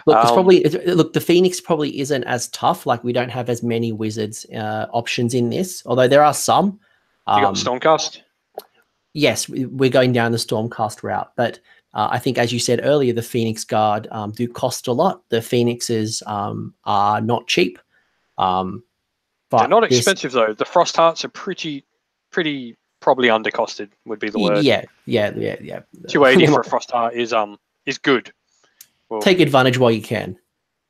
Look, the Phoenix probably isn't as tough. Like, we don't have as many wizards options in this, although there are some. You got Stormcast? Yes, we're going down the Stormcast route, but I think, as you said earlier, the Phoenix Guard do cost a lot. The Phoenixes are not cheap. But they're not expensive, though. The Frost Hearts are pretty probably undercosted, would be the word. Yeah. 280 for a Frost Heart is good. Well, take advantage while you can.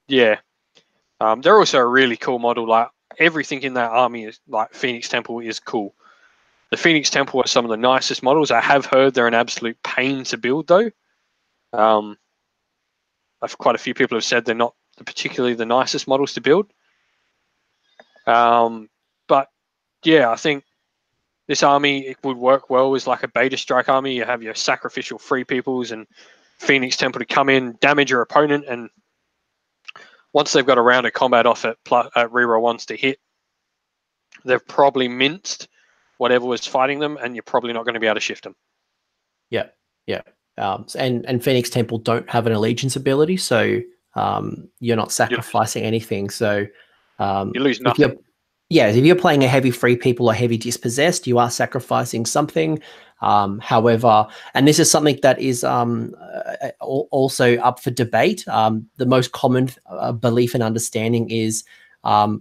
Yeah. They're also a really cool model. Like, everything in that army is like Phoenix Temple is cool. The Phoenix Temple are some of the nicest models. I have heard they're an absolute pain to build, though. Quite a few people have said they're not particularly the nicest models to build. But yeah, I think this army, it would work well as like a beta strike army. You have your sacrificial free peoples and Phoenix Temple to come in, damage your opponent, and once they've got a round of combat off at reroll ones to hit, they've probably minced whatever was fighting them, and you're probably not going to be able to shift them. Yeah, yeah. And Phoenix Temple don't have an allegiance ability, so you're not sacrificing anything. So you lose nothing. If you're playing a heavy free people or heavy dispossessed, you are sacrificing something. However, and this is something that is also up for debate. The most common belief and understanding is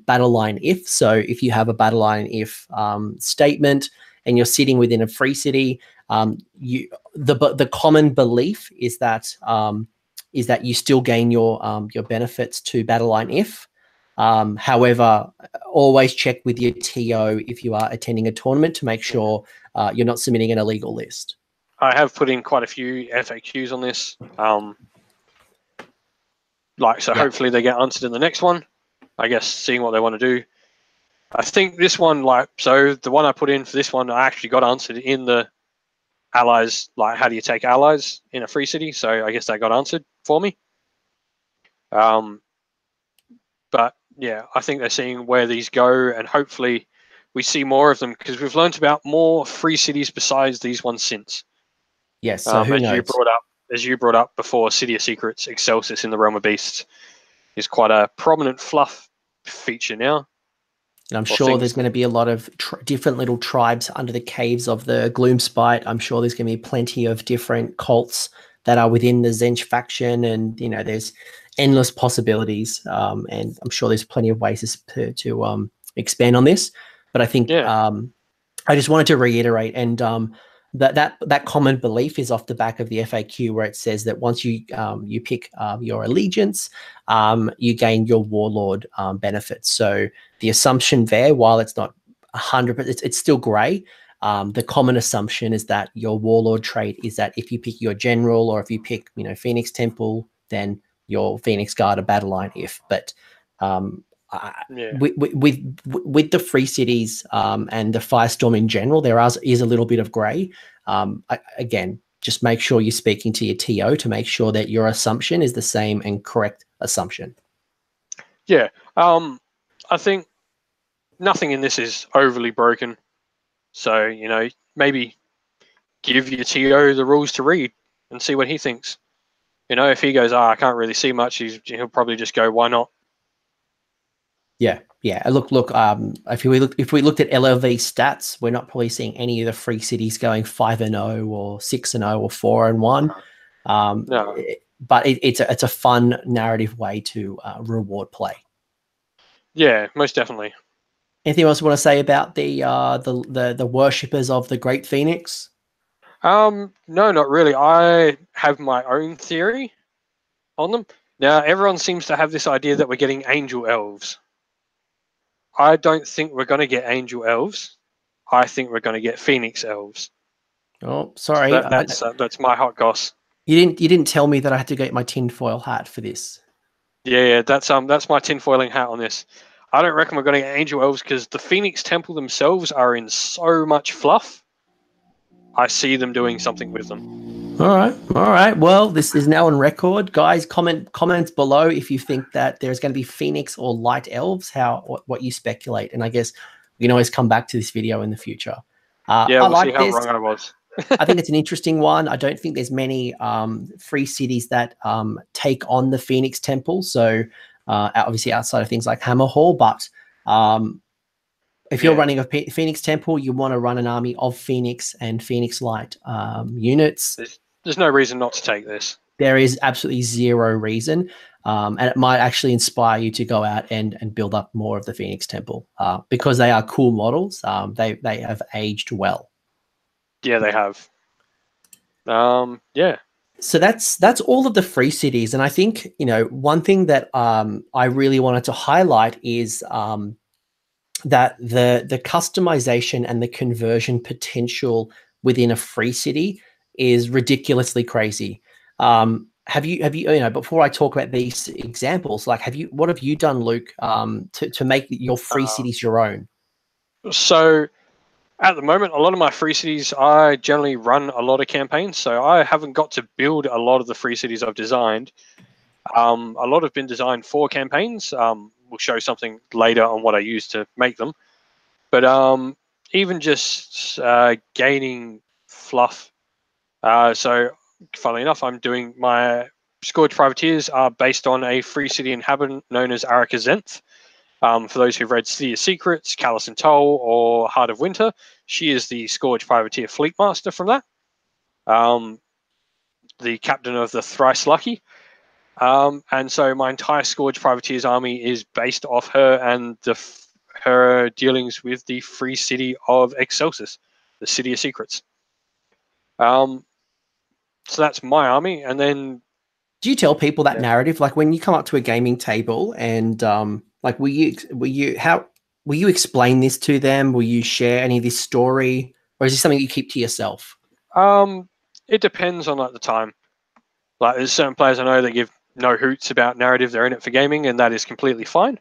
battle line if. So if you have a battle line if statement and you're sitting within a free city, the common belief is that you still gain your benefits to battle line if. However, always check with your TO if you are attending a tournament to make sure you're not submitting an illegal list. I have put in quite a few FAQs on this. Hopefully they get answered in the next one. I guess seeing what they want to do. I think this one, the one I put in for this one, I actually got answered in the allies, like how do you take allies in a free city? So I guess that got answered for me. But yeah, I think they're seeing where these go, and hopefully we see more of them because we've learned about more free cities besides these ones since. Yes, so who knows? As you brought up before, City of Secrets, Excelsis in the Realm of Beasts is quite a prominent fluff feature now. And I'm sure there's going to be a lot of different little tribes under the caves of the Gloomspite. I'm sure there's going to be plenty of different cults that are within the Zench faction, and there's endless possibilities. And I'm sure there's plenty of ways to expand on this. But I think I just wanted to reiterate, and that common belief is off the back of the FAQ, where it says that once you pick your allegiance, you gain your warlord benefits. So the assumption there, while it's not 100%, it's still grey. The common assumption is that your warlord trait is that if you pick your general, or if you pick Phoenix Temple, then your Phoenix Guard a battle line if. But with the free cities and the Firestorm in general, there is a little bit of grey. Again, just make sure you're speaking to your TO to make sure that your assumption is the same and correct assumption. Yeah, I think nothing in this is overly broken. So, maybe give your TO the rules to read and see what he thinks. If he goes, I can't really see much, he'll probably just go, why not? Yeah. Look. If we looked at LLV stats, we're not probably seeing any of the free cities going 5-0 or 6-0 or 4-1. No. But it's a fun narrative way to reward play. Yeah, most definitely. Anything else you want to say about the worshippers of the Great Phoenix? No, not really. I have my own theory on them. Now, everyone seems to have this idea that we're getting angel elves. I don't think we're going to get angel elves. I think we're going to get Phoenix elves. Oh, sorry. So that's my hot goss. You didn't tell me that I had to get my tinfoil hat for this. Yeah, that's my tinfoiling hat on this. I don't reckon we're going to get angel elves because the Phoenix Temple themselves are in so much fluff. I see them doing something with them. All right. Well, this is now on record, guys. Comments below if you think that there's going to be Phoenix or light elves. What you speculate, and I guess we can always come back to this video in the future. We'll see how wrong I was. I think it's an interesting one. I don't think there's many free cities that take on the Phoenix Temple. So obviously outside of things like Hammer Hall, but if you're running a Phoenix Temple, you want to run an army of Phoenix and Phoenix Light units. There's no reason not to take this. There is absolutely zero reason. And it might actually inspire you to go out and build up more of the Phoenix Temple because they are cool models. They have aged well. Yeah, they have. Yeah. So that's all of the free cities. And I think, one thing that I really wanted to highlight is that the customization and the conversion potential within a free city is ridiculously crazy. Have you before I talk about these examples, like what have you done, Luke, to make your free cities your own? So at the moment, a lot of my free cities, I generally run a lot of campaigns, so I haven't got to build a lot of the free cities I've designed. A lot have been designed for campaigns. We'll show something later on what I use to make them. But even just gaining fluff. So funnily enough, I'm doing my Scourge Privateers are based on a free city inhabitant known as Arakazenth. For those who've read City of Secrets, Callous and Toll, or Heart of Winter, she is the Scourge Privateer Fleet Master from that. The captain of the Thrice Lucky. And so my entire Scourge Privateers army is based off her and her dealings with the free city of Excelsis, the City of Secrets. So that's my army. And then, do you tell people that narrative, like when you come up to a gaming table and like will you explain this to them? Will you share any of this story, or is this something you keep to yourself? It depends on like the time. Like there's certain players I know that give no hoots about narrative; they're in it for gaming, and that is completely fine.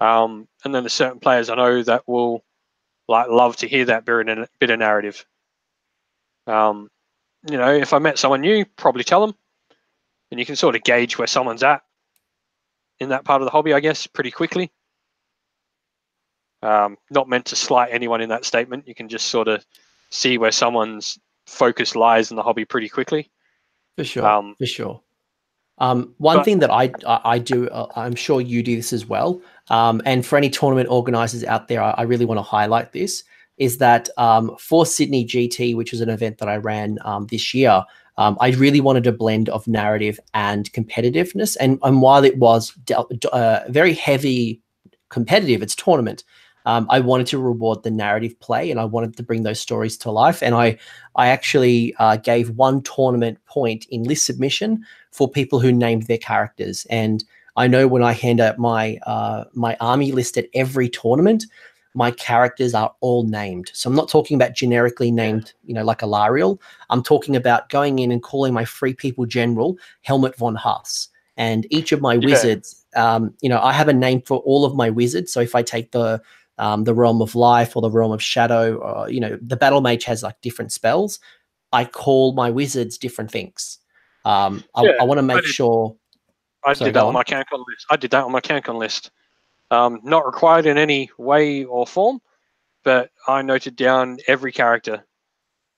And then there's certain players I know that will like love to hear that bit of narrative. If I met someone new, probably tell them, and you can sort of gauge where someone's at in that part of the hobby, I guess, pretty quickly. Not meant to slight anyone in that statement. You can just sort of see where someone's focus lies in the hobby pretty quickly. For sure, for sure. One thing that I do, I'm sure you do this as well, and for any tournament organizers out there, I really want to highlight this, is that for Sydney GT, which was an event that I ran this year, I really wanted a blend of narrative and competitiveness. And while it was very heavy competitive, it's tournament, I wanted to reward the narrative play, and I wanted to bring those stories to life. And I actually gave 1 tournament point in list submission for people who named their characters. And I know when I hand out my army list at every tournament, my characters are all named. So I'm not talking about generically named, like Alariel. I'm talking about going in and calling my Free People General Helmut von Haas. And each of my wizards, I have a name for all of my wizards. So if I take the Realm of Life or the Realm of Shadow, or, the Battle Mage has like different spells, I call my wizards different things. I want to make sure. I did that on my CanCon list. I did that on my CanCon list. Not required in any way or form, but I noted down every character.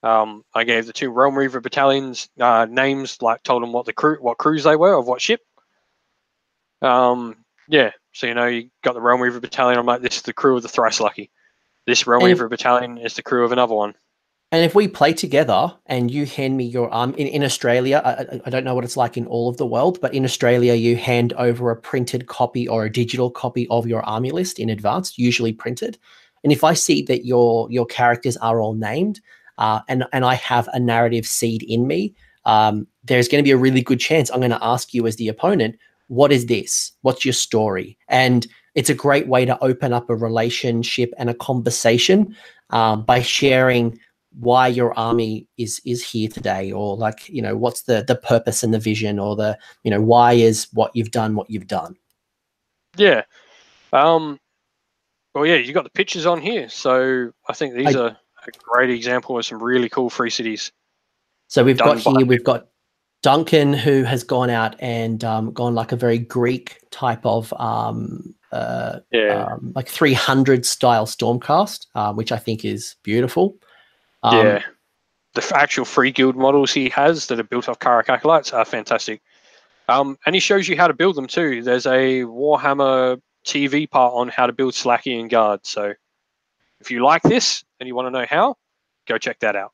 I gave the 2 Realm Reaver battalions names, like told them what crews they were, of what ship. So you got the Realm Reaver battalion. I'm like, this is the crew of the Thrice Lucky. This Realm Reaver battalion is the crew of another one. And if we play together and you hand me your in Australia, I don't know what it's like in all of the world, but in Australia, you hand over a printed copy or a digital copy of your army list in advance, usually printed. And if I see that your characters are all named, and I have a narrative seed in me, there's going to be a really good chance I'm going to ask you as the opponent, what is this? What's your story? And it's a great way to open up a relationship and a conversation by sharing why your army is here today, or like, what's the purpose and the vision, or the, why is what you've done. Yeah. Well, yeah, you got the pictures on here. So I think these are a great example of some really cool free cities. So we've got Duncan, who has gone out and gone like a very Greek type of like 300 style Stormcast, which I think is beautiful. The actual free guild models he has that are built off Karak Acolytes are fantastic. And he shows you how to build them too. There's a Warhammer TV part on how to build Slakian Guard. So if you like this and you want to know how, go check that out.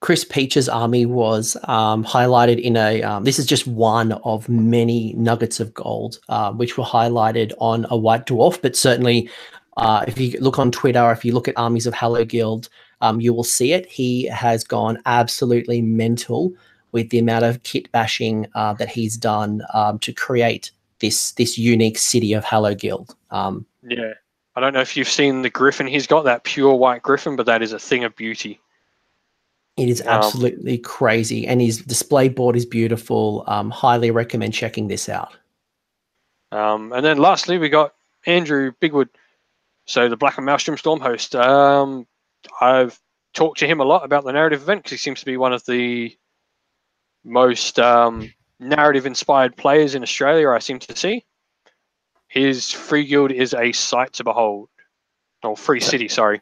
Chris Peach's army was highlighted in a, this is just one of many nuggets of gold, which were highlighted on a White Dwarf, but certainly if you look on Twitter, if you look at Armies of Halo Guild, you will see it. He has gone absolutely mental with the amount of kit bashing that he's done to create this unique city of Halo Guild. I I don't know if you've seen the griffin. He's got that pure white griffin, but that is a thing of beauty. It is absolutely crazy, and his display board is beautiful. Highly recommend checking this out. And then lastly, we got Andrew Bigwood, so the Black and Maelstrom Storm host. I've talked to him a lot about the narrative event because he seems to be one of the most narrative-inspired players in Australia, I seem to see. His free guild is a sight to behold. Or free city, sorry.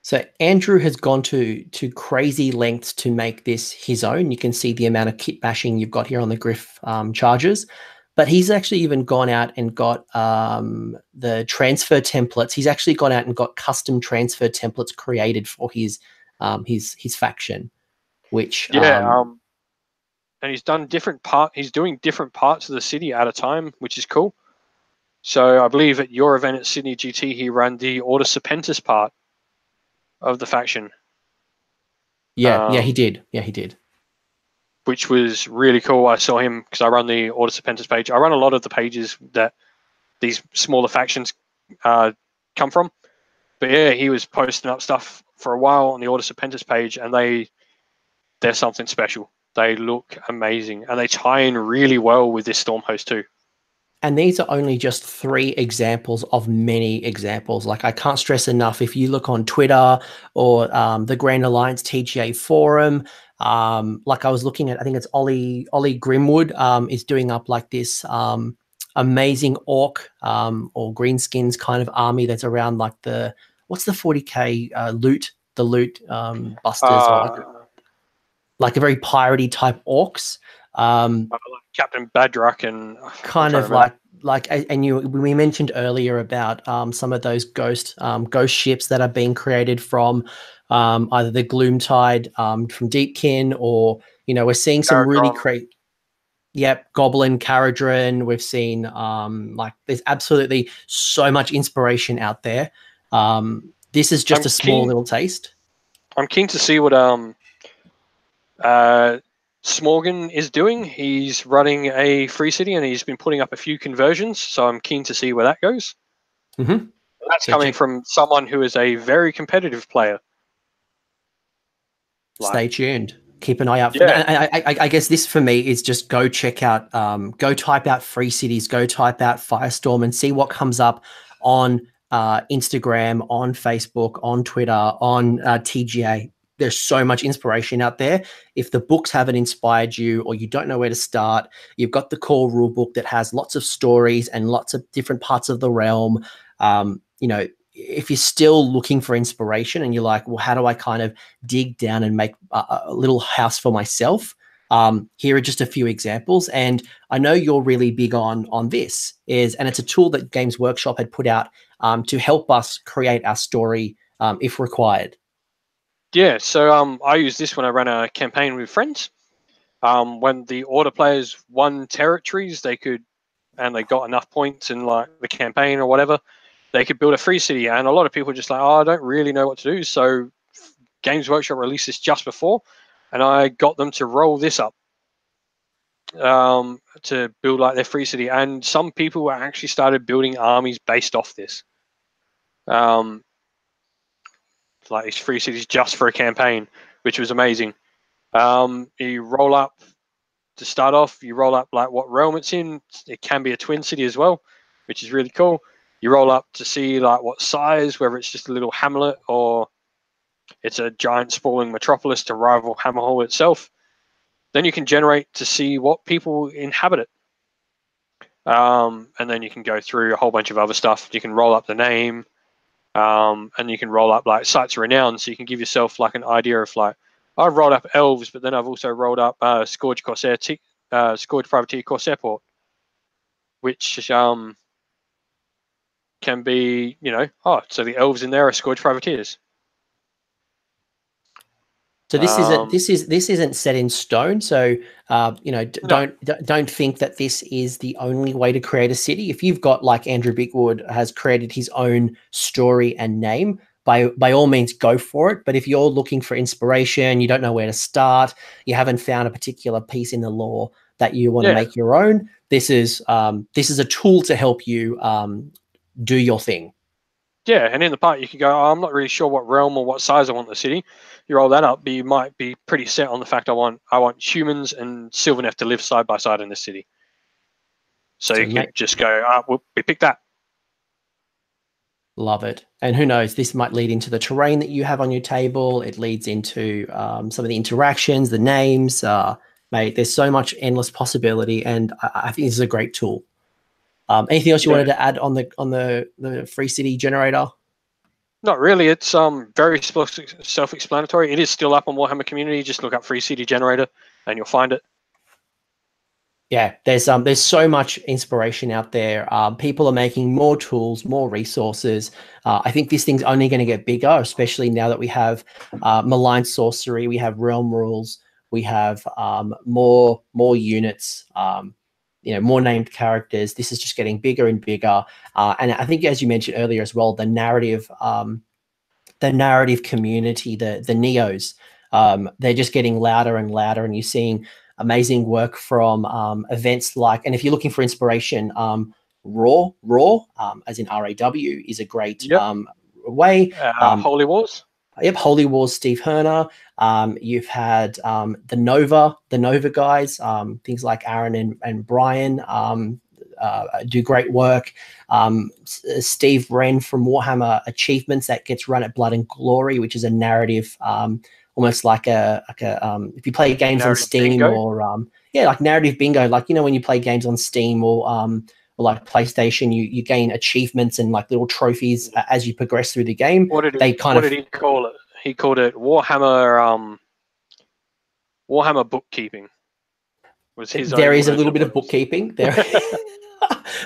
So Andrew has gone to crazy lengths to make this his own. You can see the amount of kit bashing you've got here on the Griff charges. But he's actually even gone out and got the transfer templates. He's actually gone out and got custom transfer templates created for his faction, which and he's done He's doing different parts of the city at a time, which is cool. So I believe at your event at Sydney GT, he ran the Order Serpentis part of the faction. Yeah, he did. Yeah, he did. Which was really cool. I saw him because I run the Order Serpentis page. I run a lot of the pages that these smaller factions come from. But yeah, he was posting up stuff for a while on the Order Serpentis page, and they're something special. They look amazing, and they tie in really well with this Storm host too. And these are only just 3 examples of many examples. Like, I can't stress enough, if you look on Twitter or the Grand Alliance TGA forum, like I was looking at, I think it's Ollie Grimwood is doing up like this amazing orc or greenskins kind of army that's around like what's the 40k loot busters, like a very piratey type orcs. Like Captain Badrock and kind of like and we mentioned earlier about some of those ghost ships that are being created from either the Gloomtide from Deepkin, or we're seeing some really great Goblin, Caradron. We've seen like there's absolutely so much inspiration out there. This is just a small little taste. I'm keen to see what Smorgan is doing. He's running a free city and he's been putting up a few conversions, so I'm keen to see where that goes. Mm-hmm. That's coming from someone who is a very competitive player. Stay tuned. Keep an eye out. I guess this for me is just go check out, go type out free cities, go type out Firestorm and see what comes up on Instagram, on Facebook, on Twitter, on TGA. There's so much inspiration out there. If the books haven't inspired you or you don't know where to start, you've got the core rule book that has lots of stories and lots of different parts of the realm. If you're still looking for inspiration and you're like, well, how do I kind of dig down and make a little house for myself? Here are just a few examples. And I know you're really big on this, and it's a tool that Games Workshop had put out to help us create our story if required. Yeah, so I use this when I run a campaign with friends. When the order players won territories, they got enough points in like the campaign or whatever, they could build a free city. And a lot of people are just like, I don't really know what to do. So Games Workshop released this just before, and I got them to roll this up to build like their free city. And some people actually started building armies based off this. Like these free cities just for a campaign, which was amazing. You roll up to start off, you roll up like what realm it's in. It can be a twin city as well, which is really cool. You roll up to see like what size, whether it's just a little hamlet or it's a giant sprawling metropolis to rival Hammerhall itself. Then you can generate to see what people inhabit it. And then you can go through a whole bunch of other stuff. You can roll up the name. And you can roll up like sites of renown, so you can give yourself like an idea of like, I've rolled up elves, but then I've also rolled up Scourge Privateer Corsair Port, which can be, so the elves in there are Scourge Privateers. So this isn't set in stone. So don't think that this is the only way to create a city. If you've got, like Andrew Bigwood has created his own story and name, by all means go for it. But if you're looking for inspiration, you don't know where to start, you haven't found a particular piece in the lore that you want to make your own, this is a tool to help you do your thing. Yeah, and in the part you could go, oh, I'm not really sure what realm or what size I want the city. You roll that up, but you might be pretty set on the fact I want humans and Sylvaneth to live side by side in the city. So you could just go, we pick that. Love it. And who knows, this might lead into the terrain that you have on your table. It leads into some of the interactions, the names. Mate, there's so much endless possibility, and I think this is a great tool. Anything else you wanted to add on the free city generator? Not really. It's very self-explanatory. It is still up on Warhammer Community. Just look up free city generator, and you'll find it. Yeah, there's so much inspiration out there. People are making more tools, more resources. I think this thing's only going to get bigger, especially now that we have malign sorcery, we have realm rules, we have more units, more named characters. This is just getting bigger and bigger. And I think, as you mentioned earlier as well, the narrative community, the Neos, they're just getting louder and louder, and you're seeing amazing work from events like, and if you're looking for inspiration, Raw, as in RAW, is a great way. Holy Wars. Yep, Holy Wars, Steve Herner. You've had the Nova guys, things like Aaron and Brian do great work. Steve Wren from Warhammer Achievements, that gets run at Blood and Glory, which is a narrative, almost like a if you play games narrative on Steam bingo. Or like narrative bingo, like when you play games on Steam or like PlayStation, you gain achievements and like little trophies as you progress through the game. What did he call it? He called it Warhammer bookkeeping. Was his there is a little bit of bookkeeping there.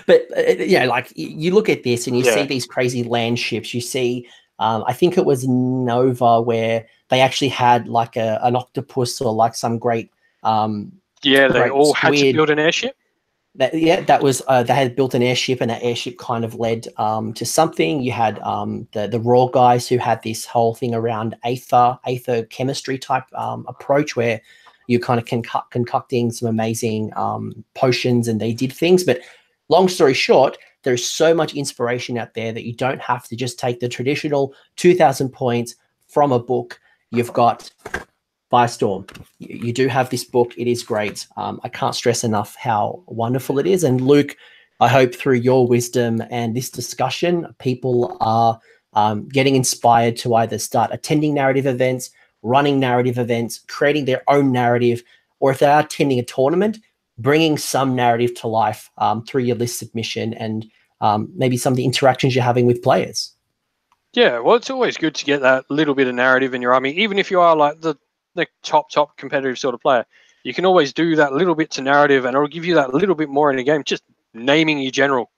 But like you look at this and you see these crazy land ships. You see, I think it was Nova where they actually had like an octopus or like some great. They all had to build an airship. That was they had built an airship, and that airship kind of led to something. You had the Raw guys who had this whole thing around aether chemistry type approach where you're kind of concocting some amazing potions, and they did things. But long story short, there's so much inspiration out there that you don't have to just take the traditional 2,000 points from a book. You've got Firestorm. You do have this book. It is great. I can't stress enough how wonderful it is. And Luke, I hope through your wisdom and this discussion, people are getting inspired to either start attending narrative events, running narrative events, creating their own narrative, or if they are attending a tournament, bringing some narrative to life through your list submission and maybe some of the interactions you're having with players. Yeah, well, it's always good to get that little bit of narrative in your army, even if you are like the top competitive sort of player. You can always do that little bit to narrative, and it'll give you that little bit more in a game. Just naming your general,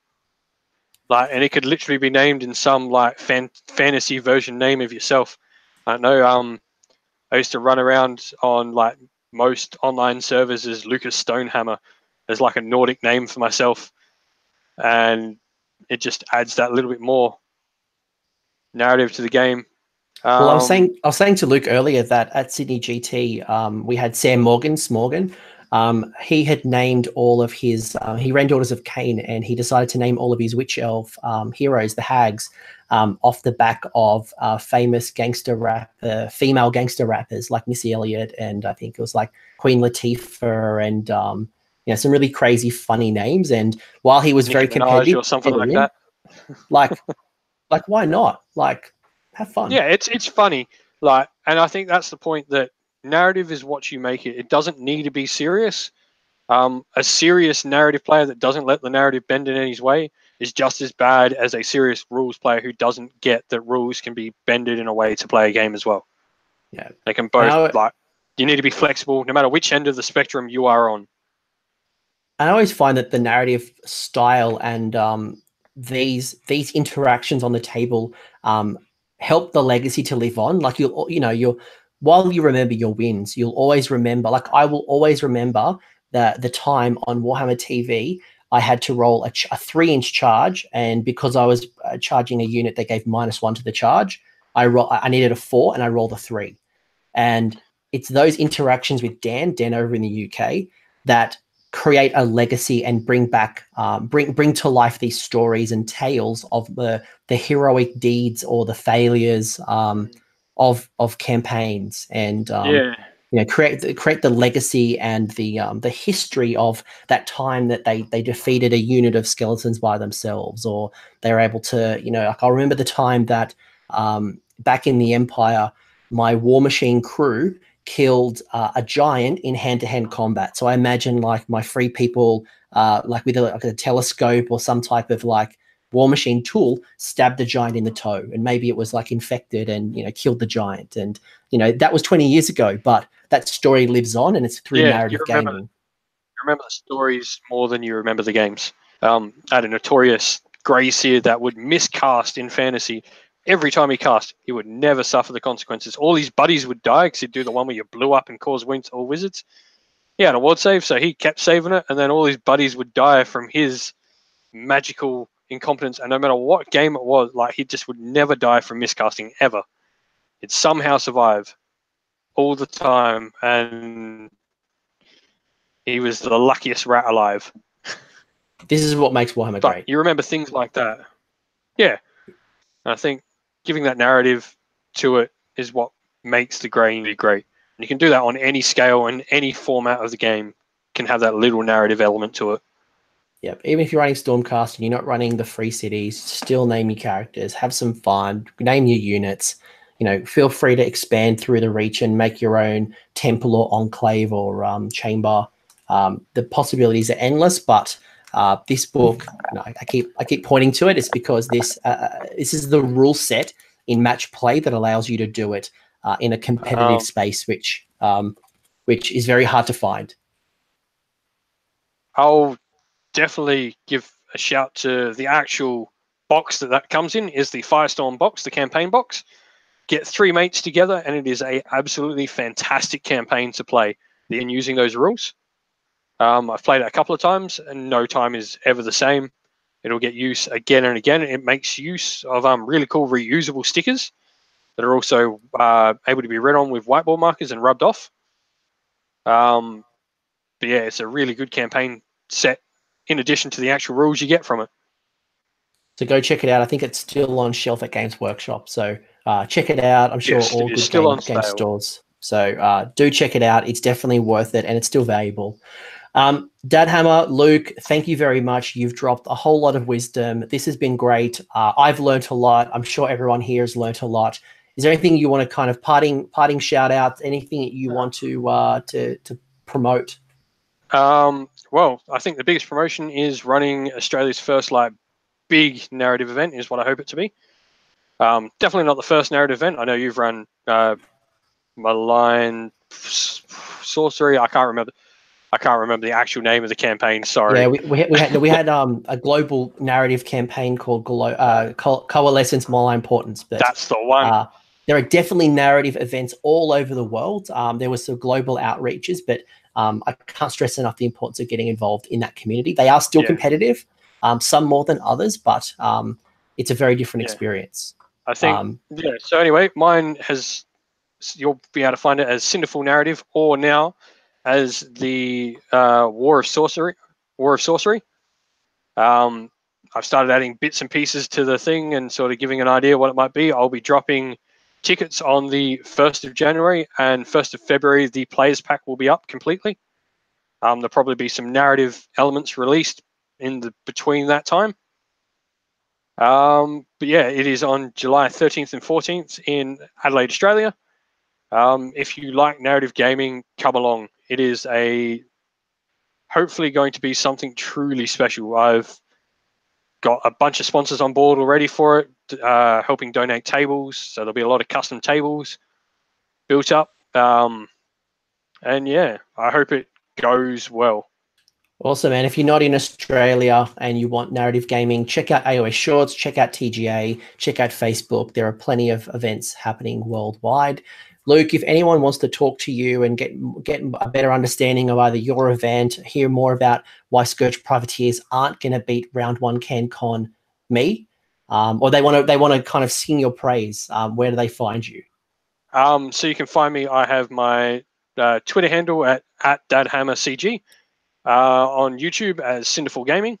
and it could literally be named in some like fantasy version name of yourself. I don't know. I used to run around on like most online servers as Lucas Stonehammer as like a Nordic name for myself, and it just adds that little bit more narrative to the game. Well, I was saying to Luke earlier that at Sydney GT, we had Sam Smorgan. He had named all of his, he ran Daughters of Cain, and he decided to name all of his witch elf heroes, the hags, off the back of famous female gangster rappers like Missy Elliott, and I think it was like Queen Latifah, and some really crazy, funny names. And while he was Nicki very Minaj competitive, or something like that, like why not? Like, have fun. Yeah, it's funny. And I think that's the point, that narrative is what you make it. It doesn't need to be serious. A serious narrative player that doesn't let the narrative bend in any way is just as bad as a serious rules player who doesn't get that rules can be bended in a way to play a game as well. Yeah, they can both. You need to be flexible no matter which end of the spectrum you are on. I always find that the narrative style and these interactions on the table help the legacy to live on. Like while you remember your wins, you'll always remember. Like I will always remember the time on Warhammer TV I had to roll a 3-inch charge, and because I was charging a unit that gave -1 to the charge, I needed a 4 and I rolled a 3. And it's those interactions with Dan over in the UK that create a legacy and bring back, bring to life these stories and tales of the heroic deeds or the failures of campaigns, and create the legacy and the history of that time that they defeated a unit of skeletons by themselves, or they were able to, like I remember the time that back in the Empire, my War Machine crew killed a giant in hand-to-hand combat. So I imagine like my free people, like with a telescope or some type of like War Machine tool, stabbed the giant in the toe, and maybe it was like infected and killed the giant. And that was 20 years ago, but that story lives on, and it's through narrative gaming. You remember the stories more than you remember the games. I had a notorious grey seer that would miscast in fantasy. Every time he cast, he would never suffer the consequences. All his buddies would die because he'd do the one where you blew up and caused wounds to all wizards. He had a ward save, so he kept saving it, and then all his buddies would die from his magical incompetence. And no matter what game it was, like, he just would never die from miscasting ever. He'd somehow survive all the time, and he was the luckiest rat alive. This is what makes Warhammer great. You remember things like that. Yeah. And I think giving that narrative to it is what makes the game great. And you can do that on any scale and any format of the game can have that little narrative element to it. Yep. Even if you're running Stormcast and you're not running the free cities, still name your characters, have some fun, name your units. Feel free to expand through the reach and make your own temple or enclave or chamber. The possibilities are endless, but this book, I keep pointing to it. It's because this is the rule set in match play that allows you to do it in a competitive space, which is very hard to find. I'll definitely give a shout to the actual box that comes in. Is the Firestorm box, the campaign box. Get 3 mates together, and it is a absolutely fantastic campaign to play in using those rules. I've played it a couple of times, and no time is ever the same. It'll get use again and again. It makes use of really cool reusable stickers that are also able to be read on with whiteboard markers and rubbed off. But yeah, it's a really good campaign set in addition to the actual rules you get from it. So go check it out. I think it's still on shelf at Games Workshop. So check it out. I'm sure all good game stores. So do check it out. It's definitely worth it, and it's still valuable. Dadhammer, Luke, thank you very much. You've dropped a whole lot of wisdom. This has been great. I've learned a lot. I'm sure everyone here has learned a lot. Is there anything you want to kind of parting shout out? Anything that you want to promote? Well, I think the biggest promotion is running Australia's first big narrative event is what I hope it to be. Definitely not the first narrative event. I know you've run Malign Sorcery. I can't remember the actual name of the campaign. Sorry. Yeah, we had a global narrative campaign called Coalescence Malign Portents. But that's the one. There are definitely narrative events all over the world. There was some global outreaches, but I can't stress enough the importance of getting involved in that community. They are still competitive, some more than others, but it's a very different experience. I think, So anyway, mine you'll be able to find it as Cinderful Narrative, or now as the War of Sorcery. I've started adding bits and pieces to the thing and sort of giving an idea what it might be. I'll be dropping tickets on the 1st of January, and 1st of February, the Players Pack will be up completely. There'll probably be some narrative elements released between that time. But yeah, it is on July 13th and 14th in Adelaide, Australia. If you like narrative gaming, come along. It is hopefully going to be something truly special. I've got a bunch of sponsors on board already for it, helping donate tables. So there'll be a lot of custom tables built up. And yeah, I hope it goes well. Awesome, man. If you're not in Australia and you want narrative gaming, check out AOS Shorts, check out TGA, check out Facebook. There are plenty of events happening worldwide. Luke, if anyone wants to talk to you and get a better understanding of either your event, hear more about why Scourge Privateers aren't going to beat Round 1 CanCon me, or they want to kind of sing your praise, where do they find you? So you can find me. I have my Twitter handle at DadhammerCG. on YouTube as Cinderful Gaming.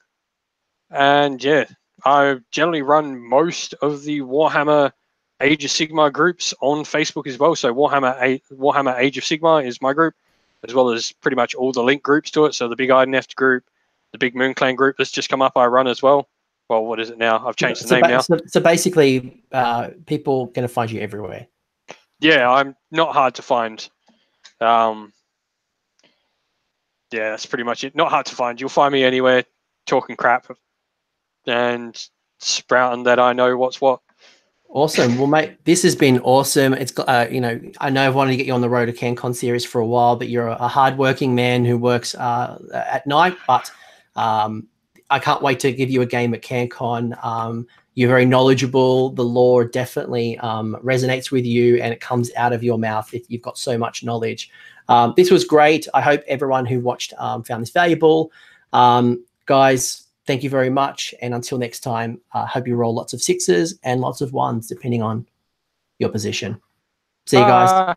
And yeah, I generally run most of the Warhammer Age of Sigmar groups on Facebook as well. So Warhammer Age of Sigmar is my group, as well as pretty much all the link groups to it. So the Big Ideneft group, the Big Moon Clan group that's just come up, I run as well. Well, what is it now? I've changed the name now. So basically, people going to find you everywhere. Yeah, I'm not hard to find. Yeah, that's pretty much it. Not hard to find. You'll find me anywhere talking crap and sprouting that I know what's what. Awesome. Well, mate, this has been awesome. It's you know, I know I've wanted to get you on the Road to CanCon series for a while, but you're a hardworking man who works at night. But I can't wait to give you a game at CanCon. You're very knowledgeable. The lore definitely resonates with you, and it comes out of your mouth. You've got so much knowledge. This was great. I hope everyone who watched found this valuable. Guys, thank you very much. And until next time, I hope you roll lots of 6s and lots of 1s, depending on your position. See you guys.